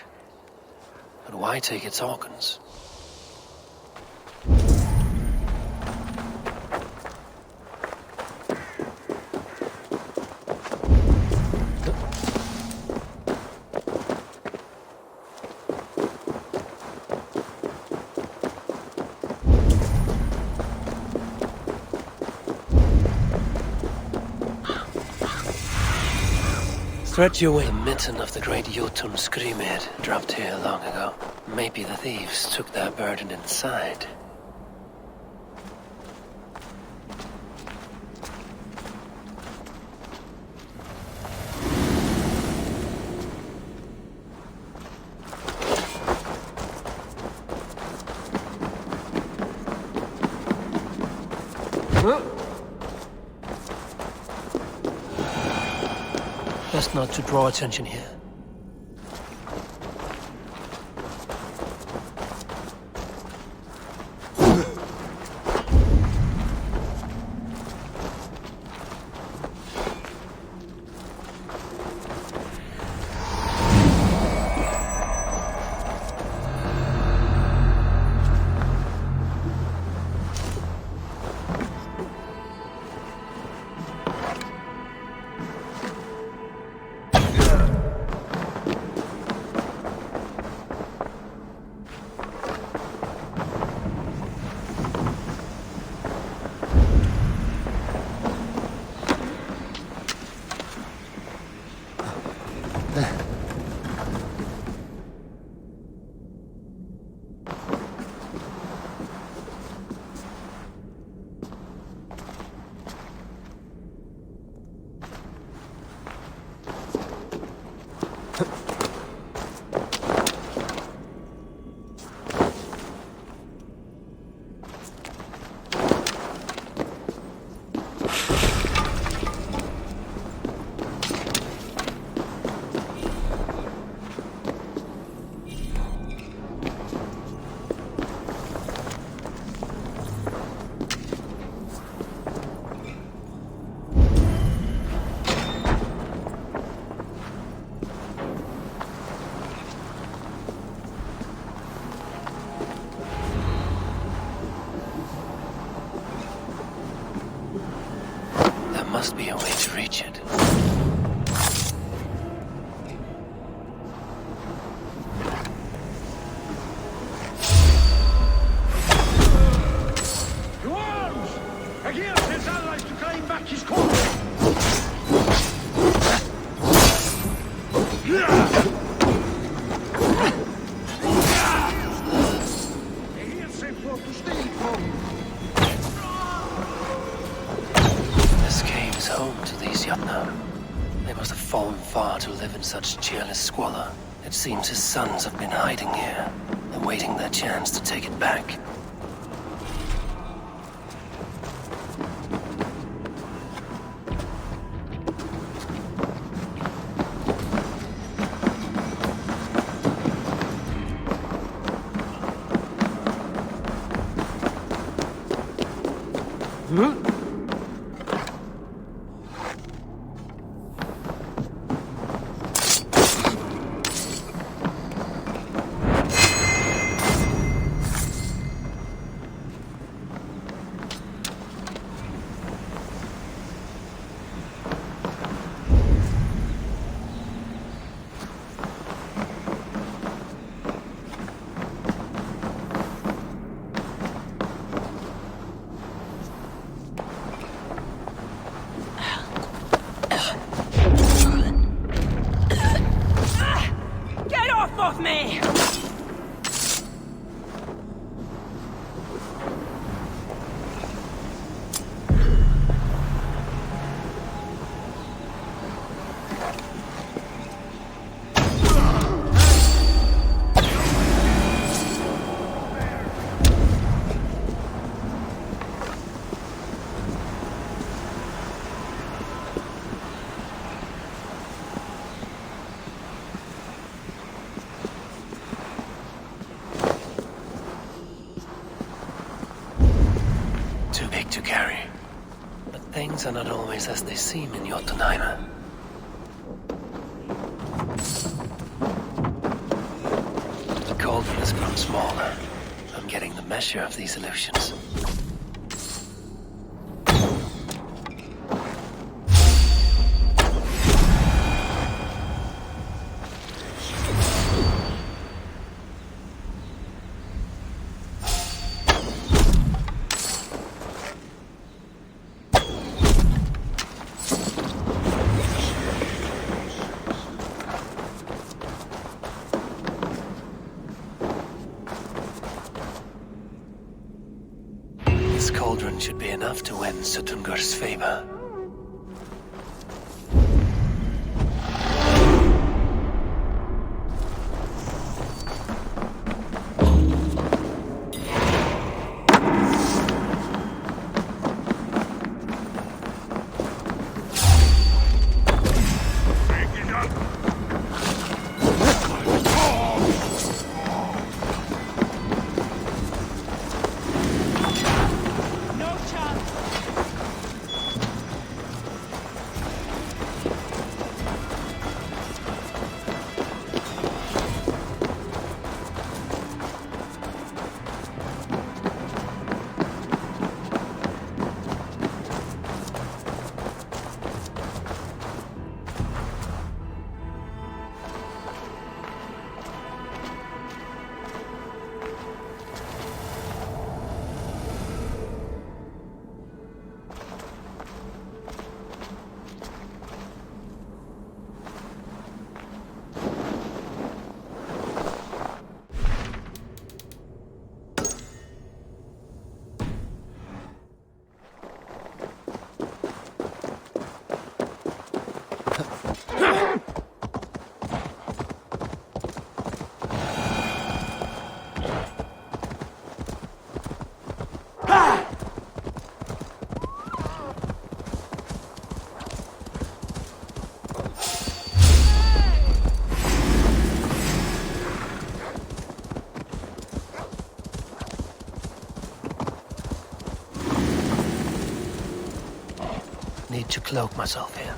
But why take its organs? Stretch your way. The mitten of the great Jotun Skrimir dropped here long ago. Maybe the thieves took their burden inside. Best not to draw attention here. This cave is home to these Yatna. They must have fallen far to live in such cheerless squalor. It seems his sons have been hiding here, awaiting their chance to take it back. To carry. But things are not always as they seem in Jotunheim. The cauldron has grown smaller. I'm getting the measure of these illusions. Should be enough to win Suttungur's favor. Need to cloak myself here.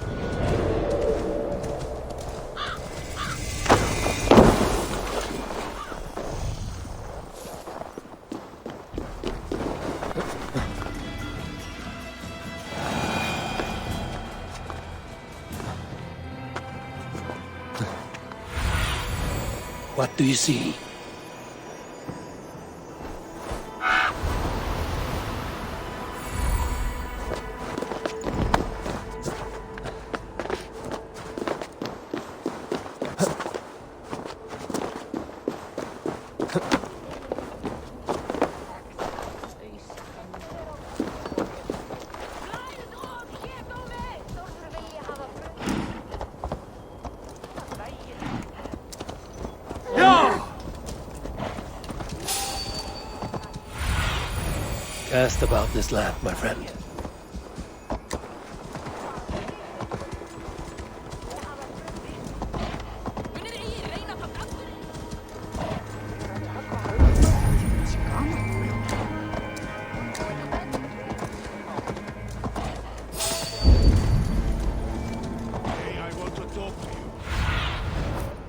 What do you see? Cast about this land, my friend.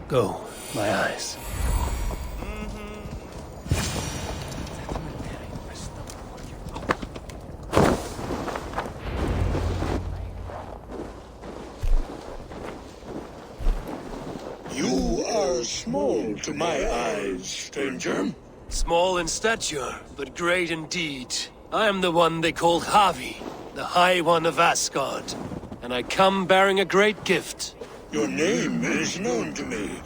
Go, my eyes. You are small to my eyes, stranger. Small in stature, but great in deed. I am the one they call Havi, the High One of Asgard. And I come bearing a great gift. Your name is known to me,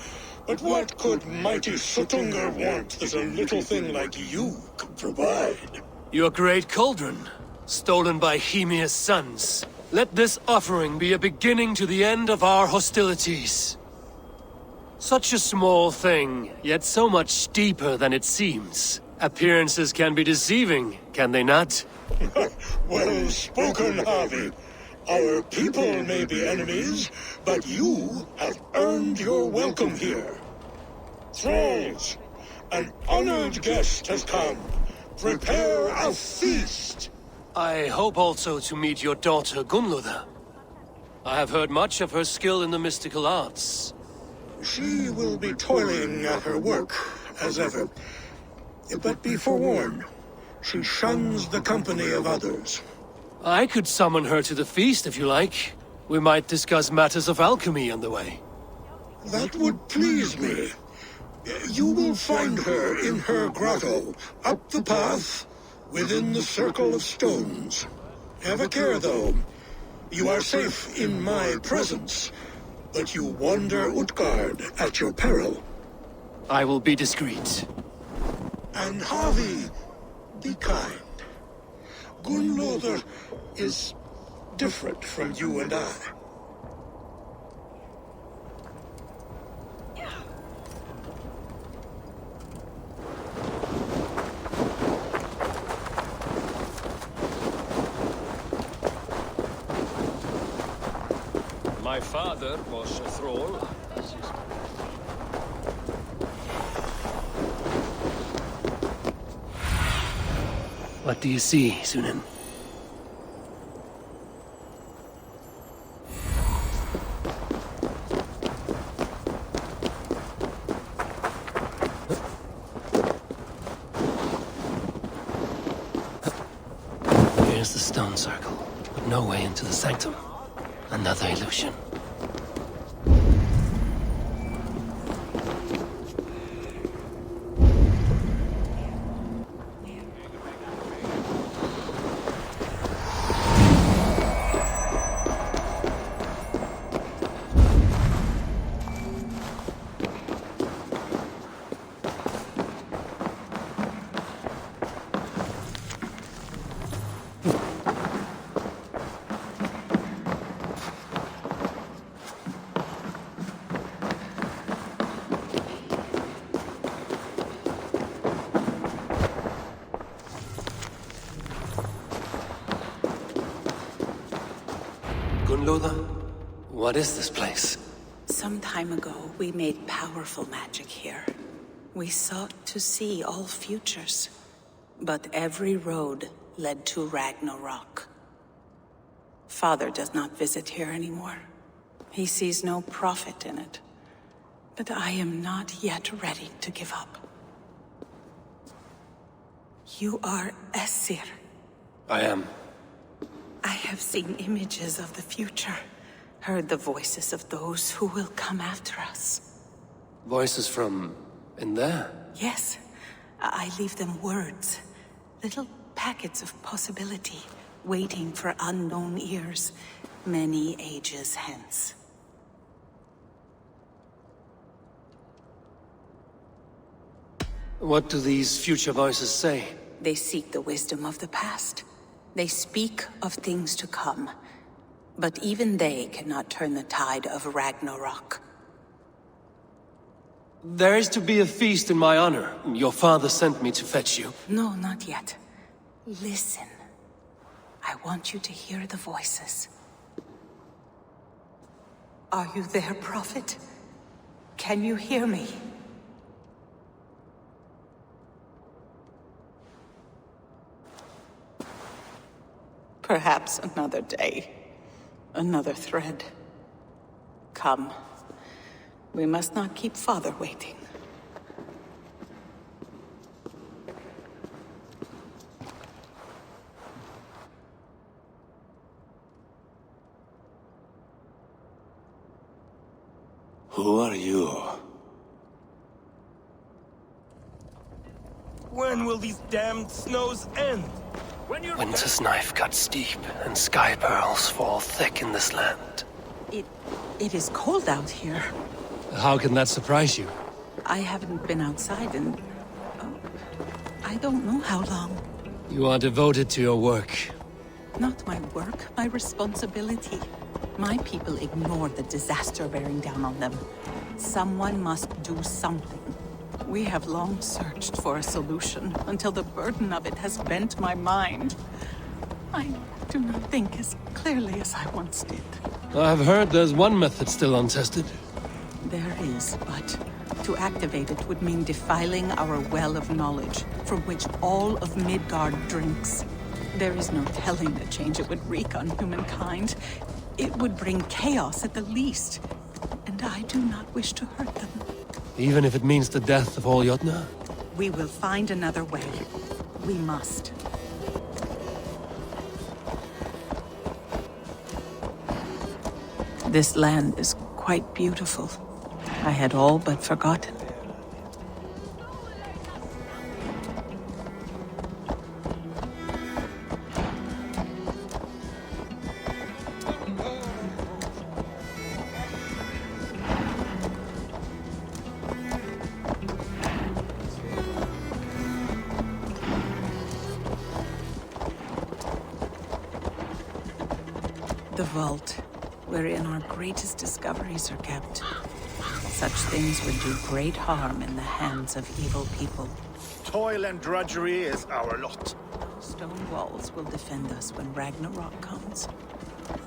but what could mighty Sutungur want that a little thing like you could provide? Your great cauldron, stolen by Hemia's sons. Let this offering be a beginning to the end of our hostilities. Such a small thing, yet so much deeper than it seems. Appearances can be deceiving, can they not? Well spoken, Harvey. Our people may be enemies, but you have earned your welcome here. Thralls, an honored guest has come. Prepare a feast. I hope also to meet your daughter Gunnlóða. I have heard much of her skill in the mystical arts. She will be toiling at her work, as ever. But be forewarned, she shuns the company of others. I could summon her to the feast if you like. We might discuss matters of alchemy on the way. That would please me. You will find her in her grotto, up the path, within the circle of stones. Have a care, though. You are safe in my presence, but you wander Utgard at your peril. I will be discreet. And Harvey, be kind. Gunnlóða is different from you and I. My father was a thrall. What do you see, Sunan? Here's the stone circle, but no way into the sanctum. Another illusion. Gunnlóða, what is this place? Some time ago, we made powerful magic here. We sought to see all futures, but every road led to Ragnarok. Father does not visit here anymore. He sees no profit in it. But I am not yet ready to give up. You are Æsir. I am. I have seen images of the future, heard the voices of those who will come after us. Voices from in there? Yes, I leave them words, little packets of possibility, waiting for unknown ears, many ages hence. What do these future voices say? They seek the wisdom of the past. They speak of things to come, but even they cannot turn the tide of Ragnarok. There is to be a feast in my honor. Your father sent me to fetch you. No, not yet. Listen. I want you to hear the voices. Are you there, Prophet? Can you hear me? Perhaps another day. Another thread. Come. We must not keep Father waiting. Who are you? When will these damned snows end? Winter's knife cuts deep, and sky pearls fall thick in this land. It is cold out here. How can that surprise you? I haven't been outside in... I don't know how long. You are devoted to your work. Not my work, my responsibility. My people ignore the disaster bearing down on them. Someone must do something. We have long searched for a solution until the burden of it has bent my mind. I do not think as clearly as I once did. I've heard there's one method still untested. There is, but to activate it would mean defiling our well of knowledge, from which all of Midgard drinks. There is no telling the change it would wreak on humankind. It would bring chaos at the least, and I do not wish to hurt them. Even if it means the death of all Jotnar? We will find another way. We must. This land is quite beautiful. I had all but forgotten. The vault, wherein our greatest discoveries are kept. Such things would do great harm in the hands of evil people. Toil and drudgery is our lot. Stone walls will defend us when Ragnarok comes.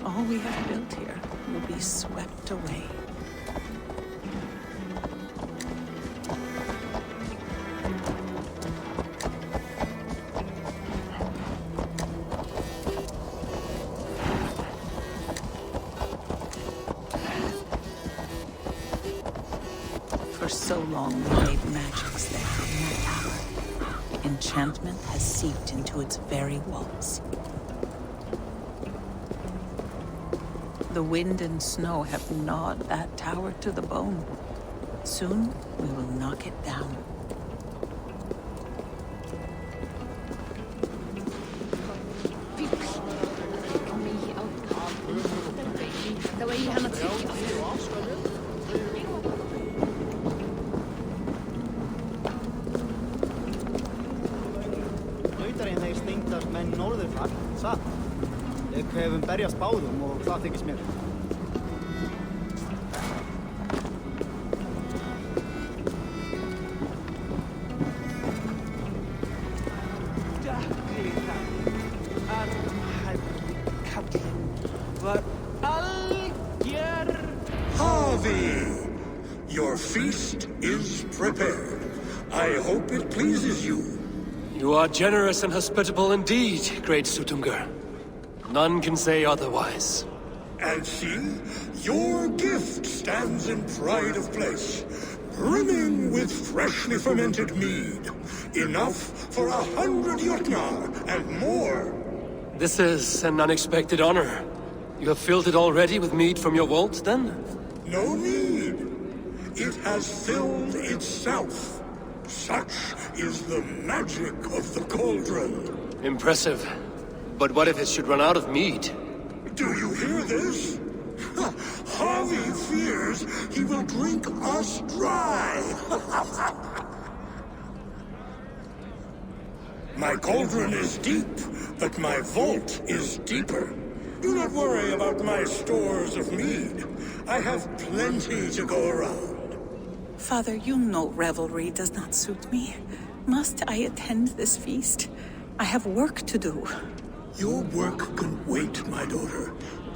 All we have built here will be swept away. For so long we made magics there in that tower. Enchantment has seeped into its very walls. The wind and snow have gnawed that tower to the bone. Soon we will knock it down. menn norður þar, satt. Við hefum berjast báðum og það þykist mér. Your feast is prepared. I hope it pleases you. You are generous and hospitable indeed, great Sutungur. None can say otherwise. And see, your gift stands in pride of place, brimming with freshly fermented mead. Enough for 100 Jotnar and more. This is an unexpected honor. You have filled it already with mead from your vault, then? No need. It has filled itself. Such is the magic of the cauldron. Impressive. But what if it should run out of mead? Do you hear this? Harvey fears he will drink us dry. My cauldron is deep, but my vault is deeper. Do not worry about my stores of mead. I have plenty to go around. Father, you know revelry does not suit me. Must I attend this feast? I have work to do. Your work can wait, my daughter.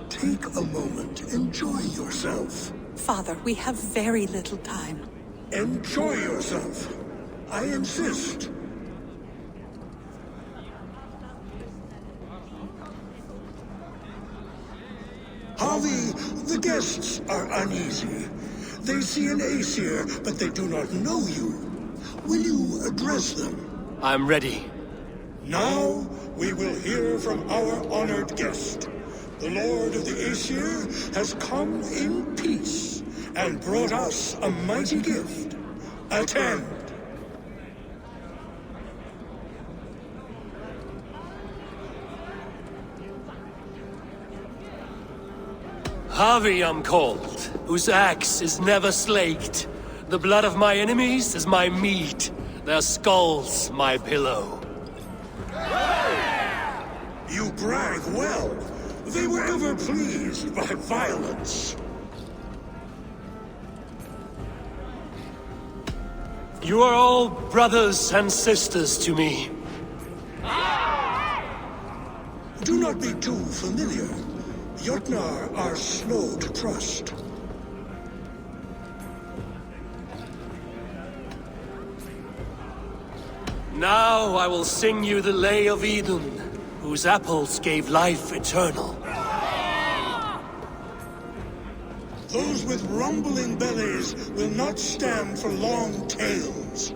Take a moment. Enjoy yourself. Father, we have very little time. Enjoy yourself. I insist. Harvey, the guests are uneasy. They see an Aesir, but they do not know you. Will you address them? I'm ready. Now, we will hear from our honored guest. The Lord of the Aesir has come in peace and brought us a mighty gift. Attend. Harvey I'm called, whose axe is never slaked. The blood of my enemies is my meat, their skulls my pillow. You brag well. They were ever pleased by violence. You are all brothers and sisters to me. Do not be too familiar. Jotnar are slow to trust. Now I will sing you the lay of Eden, whose apples gave life eternal. Those with rumbling bellies will not stand for long tales.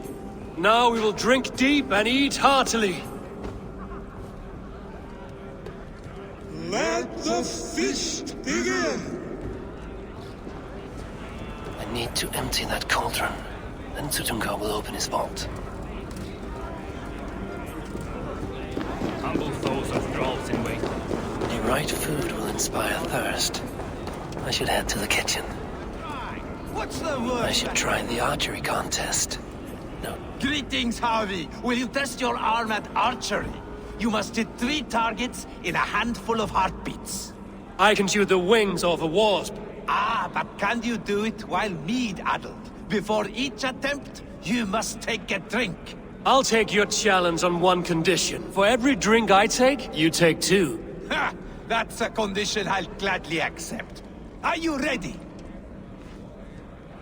Now we will drink deep and eat heartily. Let the feast begin! I need to empty that cauldron. Then Tutungar will open his vault. Humble souls are thralls in waiting. The right food will inspire thirst. I should head to the kitchen. What's the word? I should try the archery contest. No. Greetings, Harvey. Will you test your arm at archery? You must hit 3 targets in a handful of heartbeats. I can shoot the wings off a wasp. Ah, but can you do it while mead-addled? Before each attempt, you must take a drink. I'll take your challenge on one condition. For every drink I take, you take 2. Ha! That's a condition I'll gladly accept. Are you ready?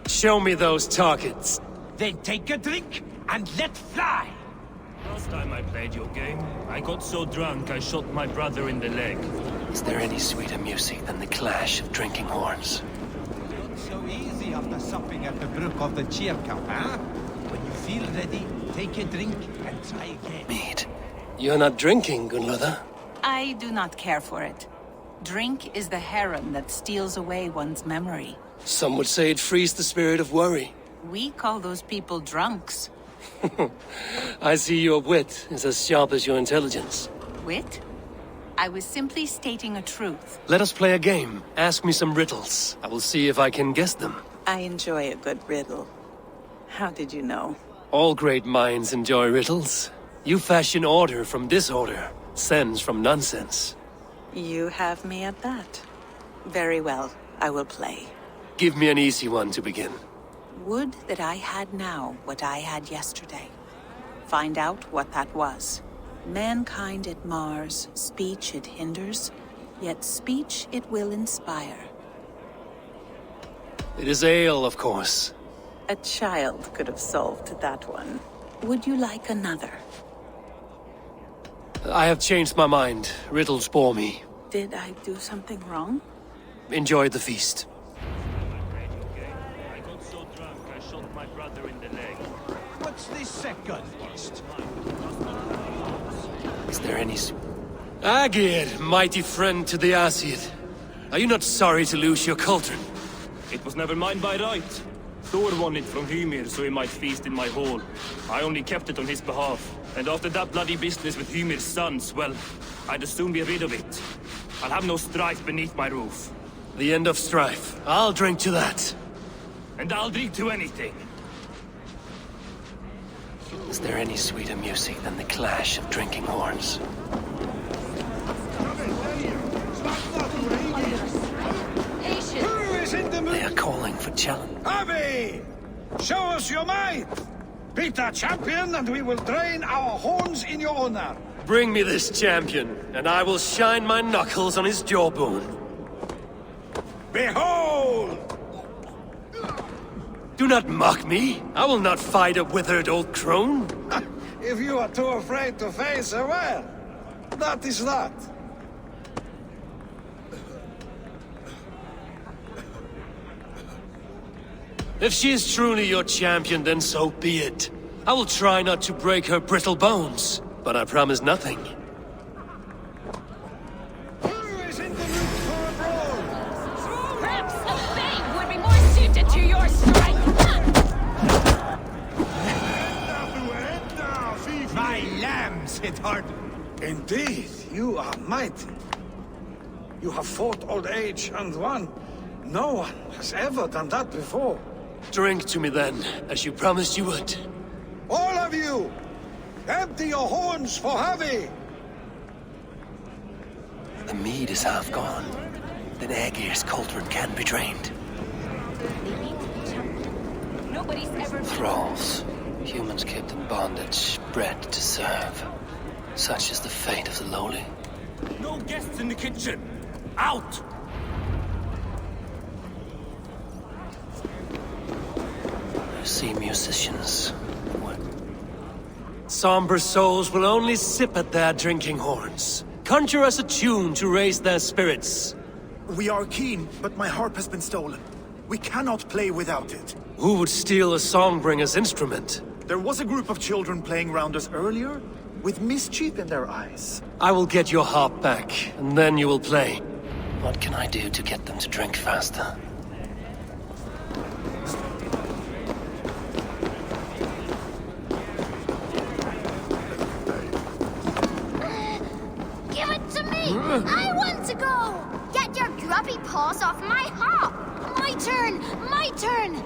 Show me those targets. Then take a drink and let fly. Last time I played your game, I got so drunk I shot my brother in the leg. Is there any sweeter music than the clash of drinking horns? Not so easy after supping at the brook of the cheer cup, huh? When you feel ready, take a drink and try again. Mead. You're not drinking, Gunlother. I do not care for it. Drink is the heron that steals away one's memory. Some would say it frees the spirit of worry. We call those people drunks. I see your wit is as sharp as your intelligence. Wit? I was simply stating a truth. Let us play a game. Ask me some riddles. I will see if I can guess them. I enjoy a good riddle. How did you know? All great minds enjoy riddles. You fashion order from disorder, sense from nonsense. You have me at that. Very well, I will play. Give me an easy one to begin. Would that I had now what I had yesterday. Find out what that was. Mankind it mars, speech it hinders, yet speech it will inspire. It is ale, of course. A child could have solved that one. Would you like another? I have changed my mind. Riddles bore me. Did I do something wrong? Enjoy the feast. What's this second list? Is there any... Agir, mighty friend to the Aesir. Are you not sorry to lose your cauldron? It was never mine by right. Thor won it from Hymir so he might feast in my hall. I only kept it on his behalf. And after that bloody business with Hymir's sons, well, I'd as soon be rid of it. I'll have no strife beneath my roof. The end of strife. I'll drink to that. And I'll drink to anything. Is there any sweeter music than the clash of drinking horns? They are calling for challenge. Harvey! Show us your might! Beat our champion and we will drain our horns in your honor. Bring me this champion, and I will shine my knuckles on his jawbone. Behold! Do not mock me. I will not fight a withered old crone. If you are too afraid to face her, well, that is that. If she is truly your champion, then so be it. I will try not to break her brittle bones, but I promise nothing. Perhaps a babe would be more suited to your strength. My lambs hit hard. Indeed, you are mighty. You have fought old age and won. No one has ever done that before. Drink to me then, as you promised you would. All of you! Empty your horns for heavy! The mead is half gone. Then Aegir's cauldron can be drained. Nobody's ever... Thralls. Humans kept in bondage, bred to serve. Such is the fate of the lowly. No guests in the kitchen! Out! I see musicians. What? Somber souls will only sip at their drinking horns. Conjure us a tune to raise their spirits. We are keen, but my harp has been stolen. We cannot play without it. Who would steal a songbringer's instrument? There was a group of children playing round us earlier, with mischief in their eyes. I will get your harp back, and then you will play. What can I do to get them to drink faster? Give it to me! I want to go! Get your grubby paws off my harp! My turn! My turn!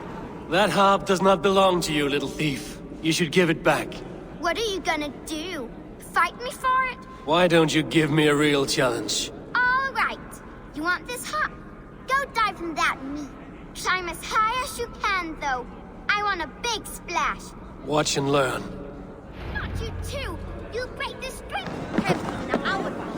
That harp does not belong to you, little thief. You should give it back. What are you gonna do? Fight me for it? Why don't you give me a real challenge? All right. You want this harp? Go dive in that meat. Climb as high as you can, though. I want a big splash. Watch and learn. Not you too. You'll break the string. Everything that I would want.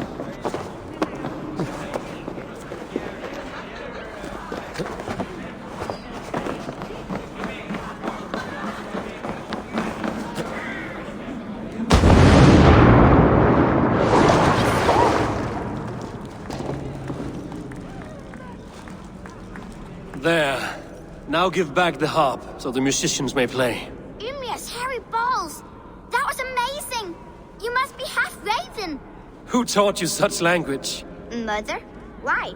There. Now give back the harp, so the musicians may play. Umia's hairy balls. That was amazing. You must be half raven. Who taught you such language? Mother? Why?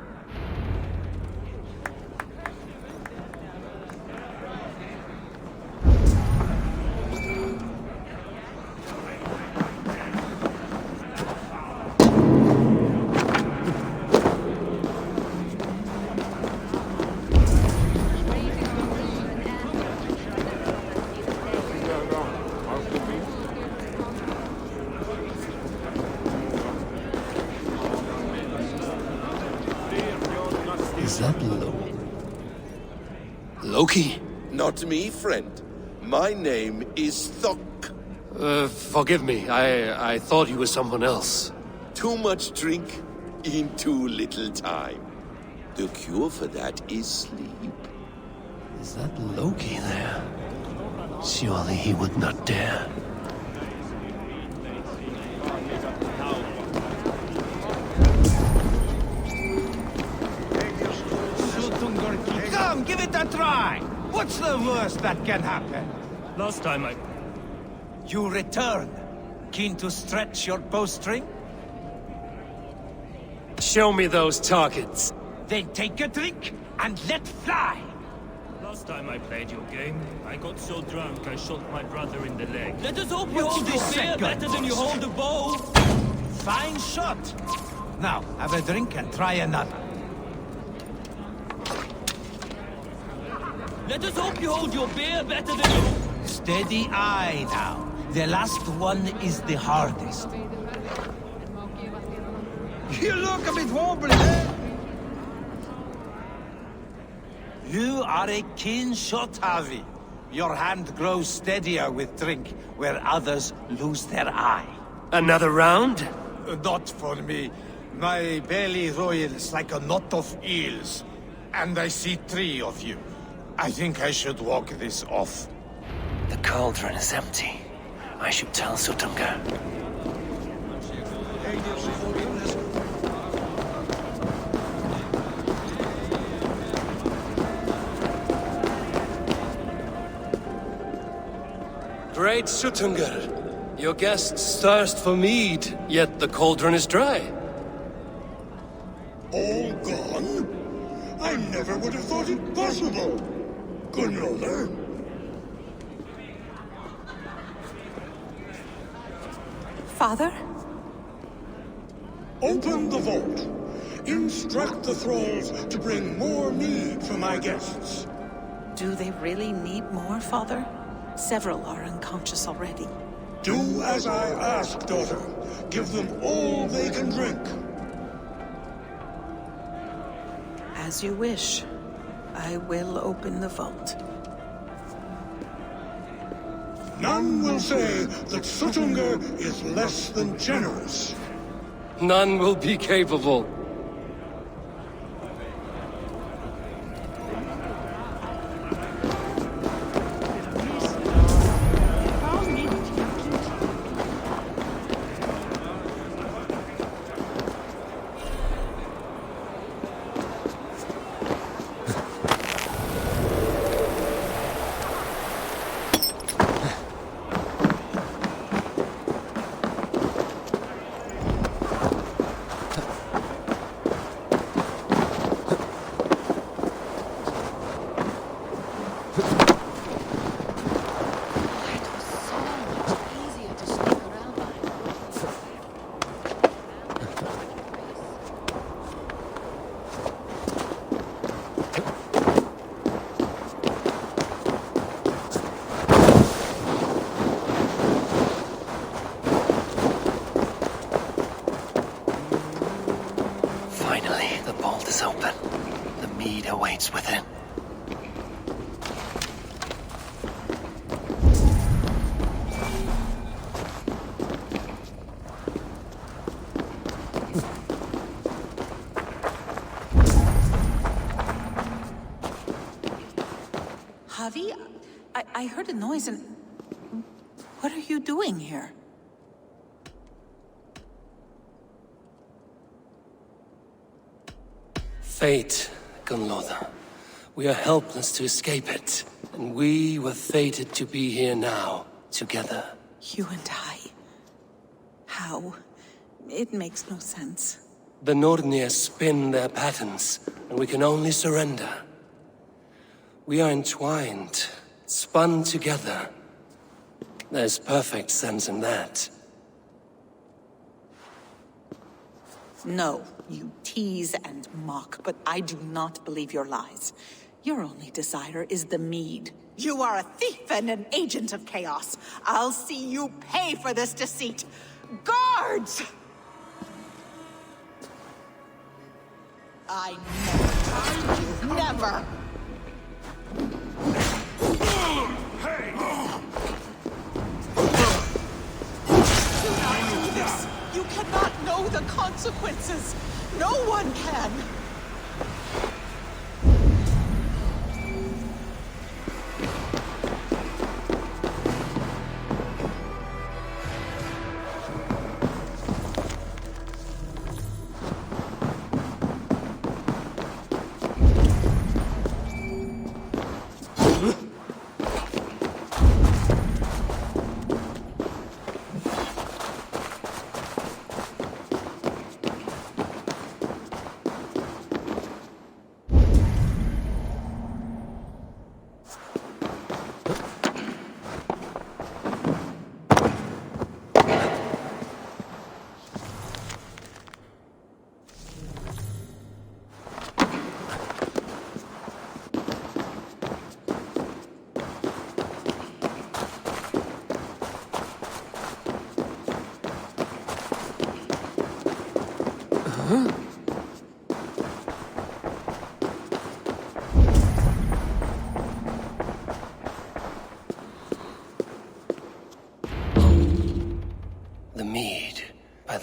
Is that Loki? Not me, friend. My name is Thok. Forgive me. I thought you were someone else. Too much drink in too little time. The cure for that is sleep. Is that Loki there? Surely he would not dare. Come, give it a try! What's the worst that can happen? Last time You return. Keen to stretch your bowstring? Show me those targets. Then take a drink and let fly! Last time I played your game, I got so drunk I shot my brother in the leg. Let us hope you hold your spear better than you hold the bow! Fine shot! Now, have a drink and try another. Let us hope you hold your beer better than you... Steady eye now. The last one is the hardest. You look a bit wobbly, eh? You are a keen shot, Harvey. Your hand grows steadier with drink, where others lose their eye. Another round? Not for me. My belly roils like a knot of eels. And I see 3 of you. I think I should walk this off. The cauldron is empty. I should tell Sutunga. Great Sutunga, your guests thirst for mead, yet the cauldron is dry. All gone? I never would have thought it possible. Gunloader. Father? Open the vault. Instruct the thralls to bring more mead for my guests. Do they really need more, Father? Several are unconscious already. Do as I ask, daughter. Give them all they can drink. As you wish. I will open the vault. None will say that Sutunga is less than generous. None will be capable. Within. Javi, I heard a noise and... What are you doing here? Fate, Gunloader. We are helpless to escape it, and we were fated to be here now, together. You and I? How? It makes no sense. The Nordnir spin their patterns, and we can only surrender. We are entwined, spun together. There's perfect sense in that. No, you tease and mock, but I do not believe your lies. Your only desire is the mead. You are a thief and an agent of chaos. I'll see you pay for this deceit. Guards! I never trusted you. Never! Do not do this! You cannot know the consequences! No one can!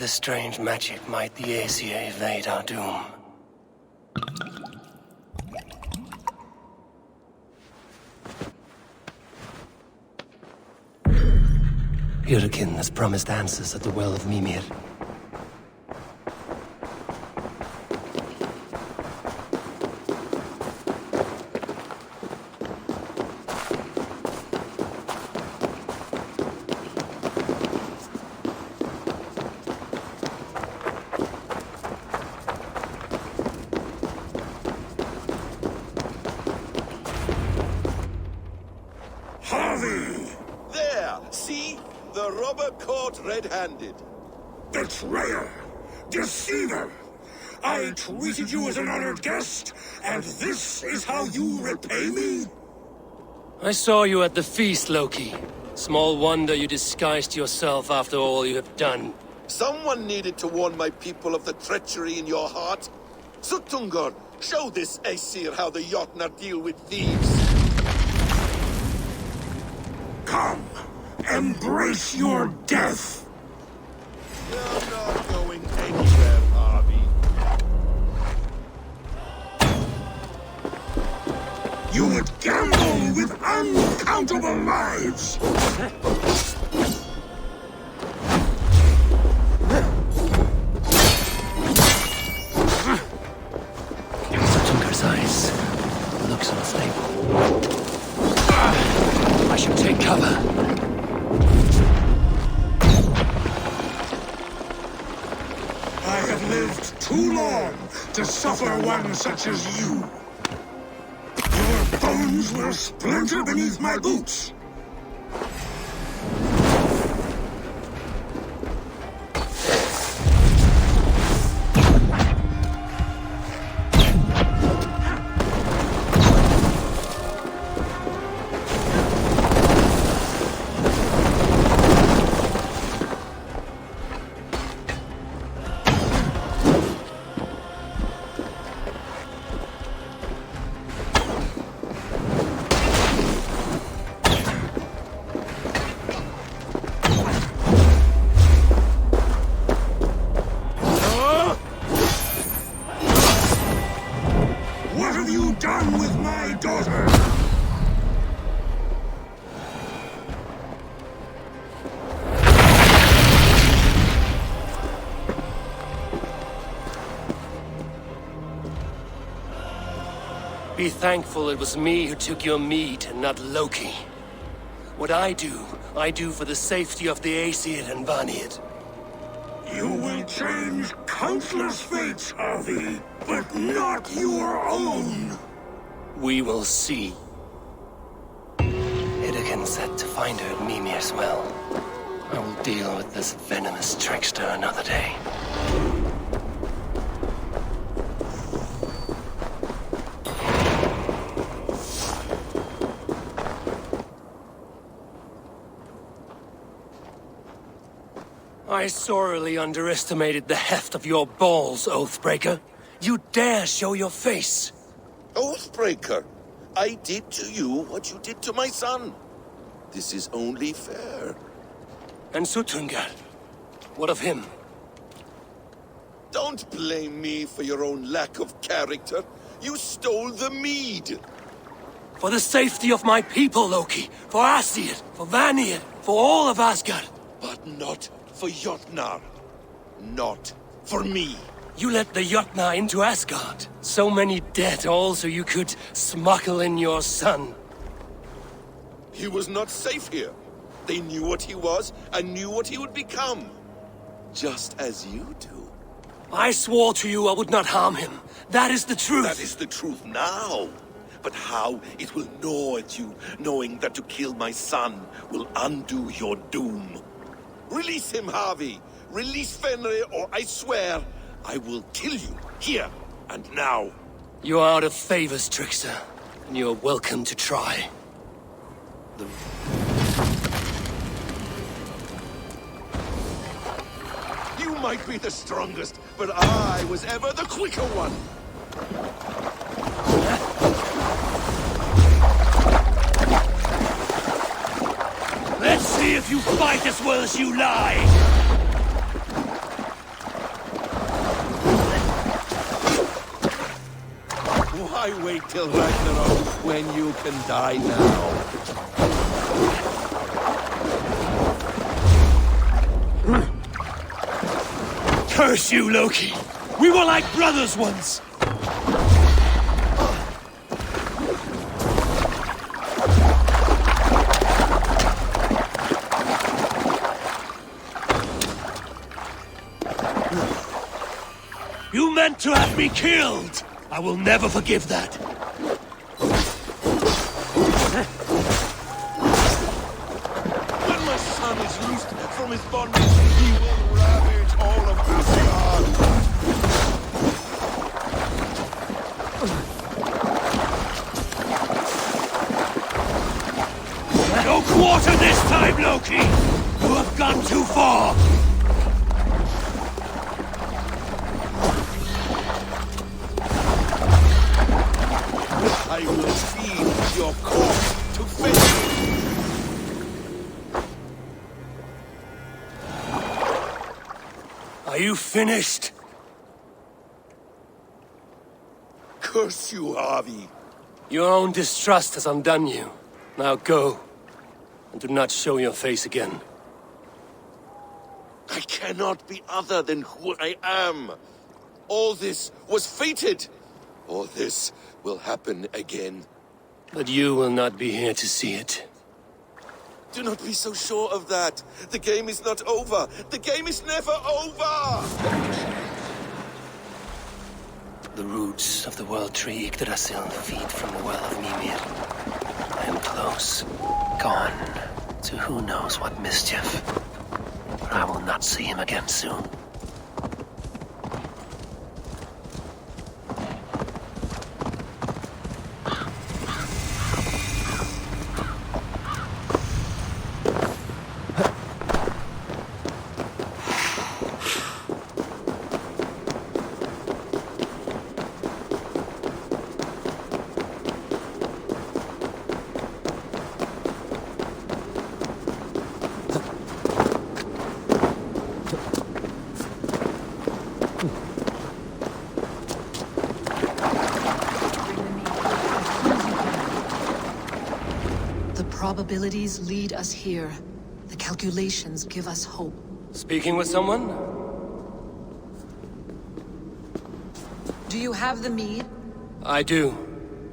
this strange magic might the Aesir evade our doom. Hyrkin has promised answers at the Well of Mimir. Red-handed. Betrayer! Deceiver! I treated you as an honored guest, and this is how you repay me? I saw you at the feast, Loki. Small wonder you disguised yourself after all you have done. Someone needed to warn my people of the treachery in your heart. Suttungr, show this Aesir how the Jotnar deal with thieves. Come, embrace your death! You're not going anywhere, Harvey. You would gamble with uncountable lives! Tunker's eyes. Looks unstable. I should take cover. I have lived too long to suffer one such as you. Your bones will splinter beneath my boots. Be thankful it was me who took your meat and not Loki. What I do for the safety of the Aesir and Vanir. You will change countless fates, Harvey, but not your own. We will see. Hyrkin said to find her at Mimir's well. I will deal with this venomous trickster another day. I sorely underestimated the heft of your balls, Oathbreaker. You dare show your face! Oathbreaker, I did to you what you did to my son. This is only fair. And Suttungr? What of him? Don't blame me for your own lack of character. You stole the mead. For the safety of my people, Loki. For Aesir, for Vanir, for all of Asgard. But not for Jotnar. Not for me. You let the Jotnar into Asgard. So many dead, all so you could smuggle in your son. He was not safe here. They knew what he was and knew what he would become. Just as you do. I swore to you I would not harm him. That is the truth. That is the truth now. But how it will gnaw at you, knowing that to kill my son will undo your doom. Release him, Harvey. Release Fenrir, or I swear, I will kill you, here and now. You are out of favors, trickster, and you are welcome to try. You might be the strongest, but I was ever the quicker one. Let's see if you fight as well as you lie! Why wait till Ragnarok when you can die now? Curse you, Loki! We were like brothers once! You meant to have me killed! I will never forgive that. When my son is loosed from his bondage, he will ravage all of Asgard! No quarter this time, Loki! You have gone too far! I will feed your corpse to fish! Are you finished? Curse you, Harvey. Your own distrust has undone you. Now go, and do not show your face again. I cannot be other than who I am. All this was fated. All this will happen again. But you will not be here to see it. Do not be so sure of that. The game is not over. The game is never over! The roots of the World Tree Yggdrasil feed from the well of Mimir. I am close. Gone to who knows what mischief. But I will not see him again soon. Probabilities lead us here. The calculations give us hope. Speaking with someone? Do you have the mead? I do.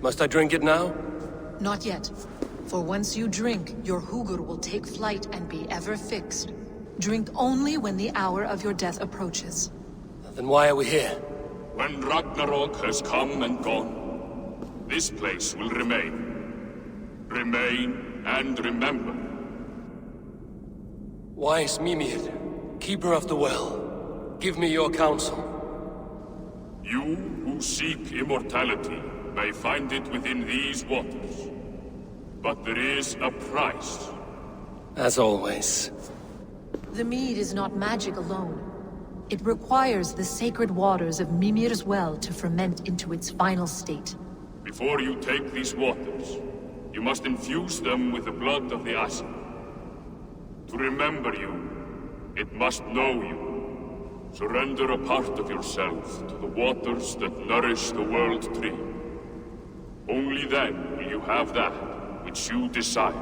Must I drink it now? Not yet. For once you drink, your Hugur will take flight and be ever fixed. Drink only when the hour of your death approaches. Then why are we here? When Ragnarok has come and gone, this place will remain. Remain and remember. Wise Mimir, keeper of the well, give me your counsel. You who seek immortality may find it within these waters. But there is a price. As always. The mead is not magic alone. It requires the sacred waters of Mimir's well to ferment into its final state. Before you take these waters, you must infuse them with the blood of the Assassin. To remember you, it must know you. Surrender a part of yourself to the waters that nourish the World Tree. Only then will you have that which you desire.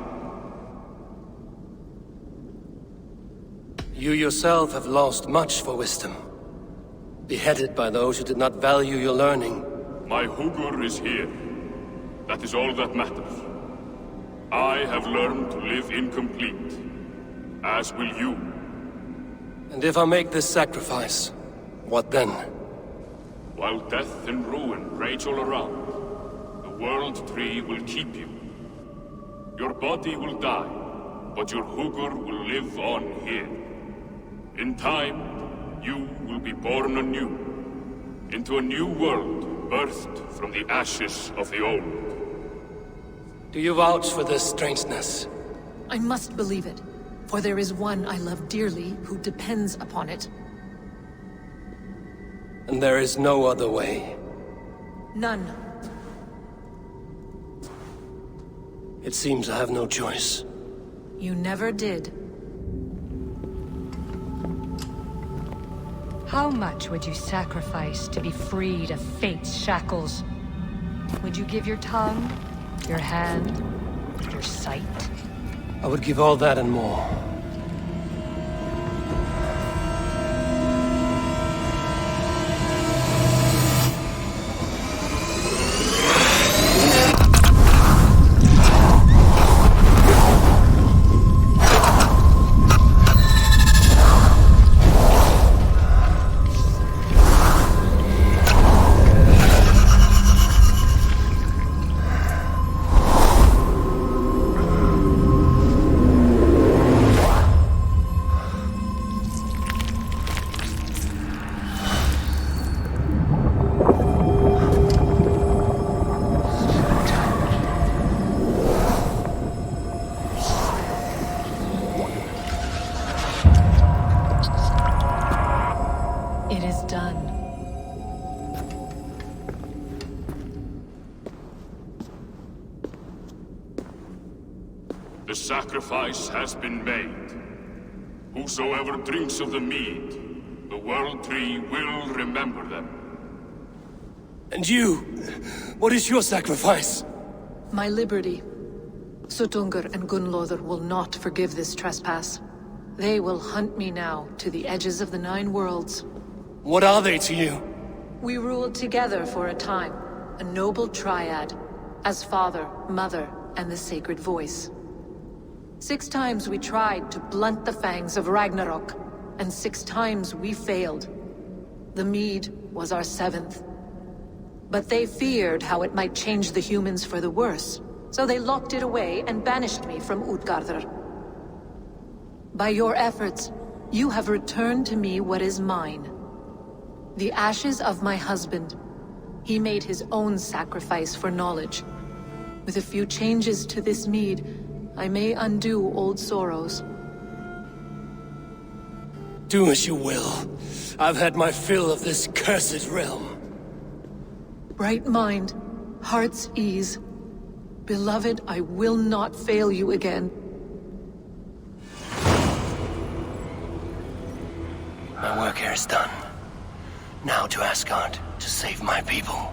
You yourself have lost much for wisdom. Beheaded by those who did not value your learning. My Hugur is here. That is all that matters. I have learned to live incomplete, as will you. And if I make this sacrifice, what then? While death and ruin rage all around, the World Tree will keep you. Your body will die, but your Hugur will live on here. In time, you will be born anew, into a new world birthed from the ashes of the old. Do you vouch for this strangeness? I must believe it, for there is one I love dearly who depends upon it. And there is no other way? None. It seems I have no choice. You never did. How much would you sacrifice to be freed of fate's shackles? Would you give your tongue, your hand, your sight? I would give all that and more. The sacrifice has been made. Whosoever drinks of the mead, the World Tree will remember them. And you? What is your sacrifice? My liberty. Suttungr and Gunnlóðr will not forgive this trespass. They will hunt me now to the edges of the 9 worlds. What are they to you? We ruled together for a time, a noble triad, as father, mother, and the sacred voice. 6 times we tried to blunt the fangs of Ragnarok, and 6 times we failed. The mead was our 7th. But they feared how it might change the humans for the worse, so they locked it away and banished me from Utgardr. By your efforts, you have returned to me what is mine. The ashes of my husband. He made his own sacrifice for knowledge. With a few changes to this mead, I may undo old sorrows. Do as you will. I've had my fill of this cursed realm. Bright mind, heart's ease. Beloved, I will not fail you again. My work here is done. Now to Asgard to save my people.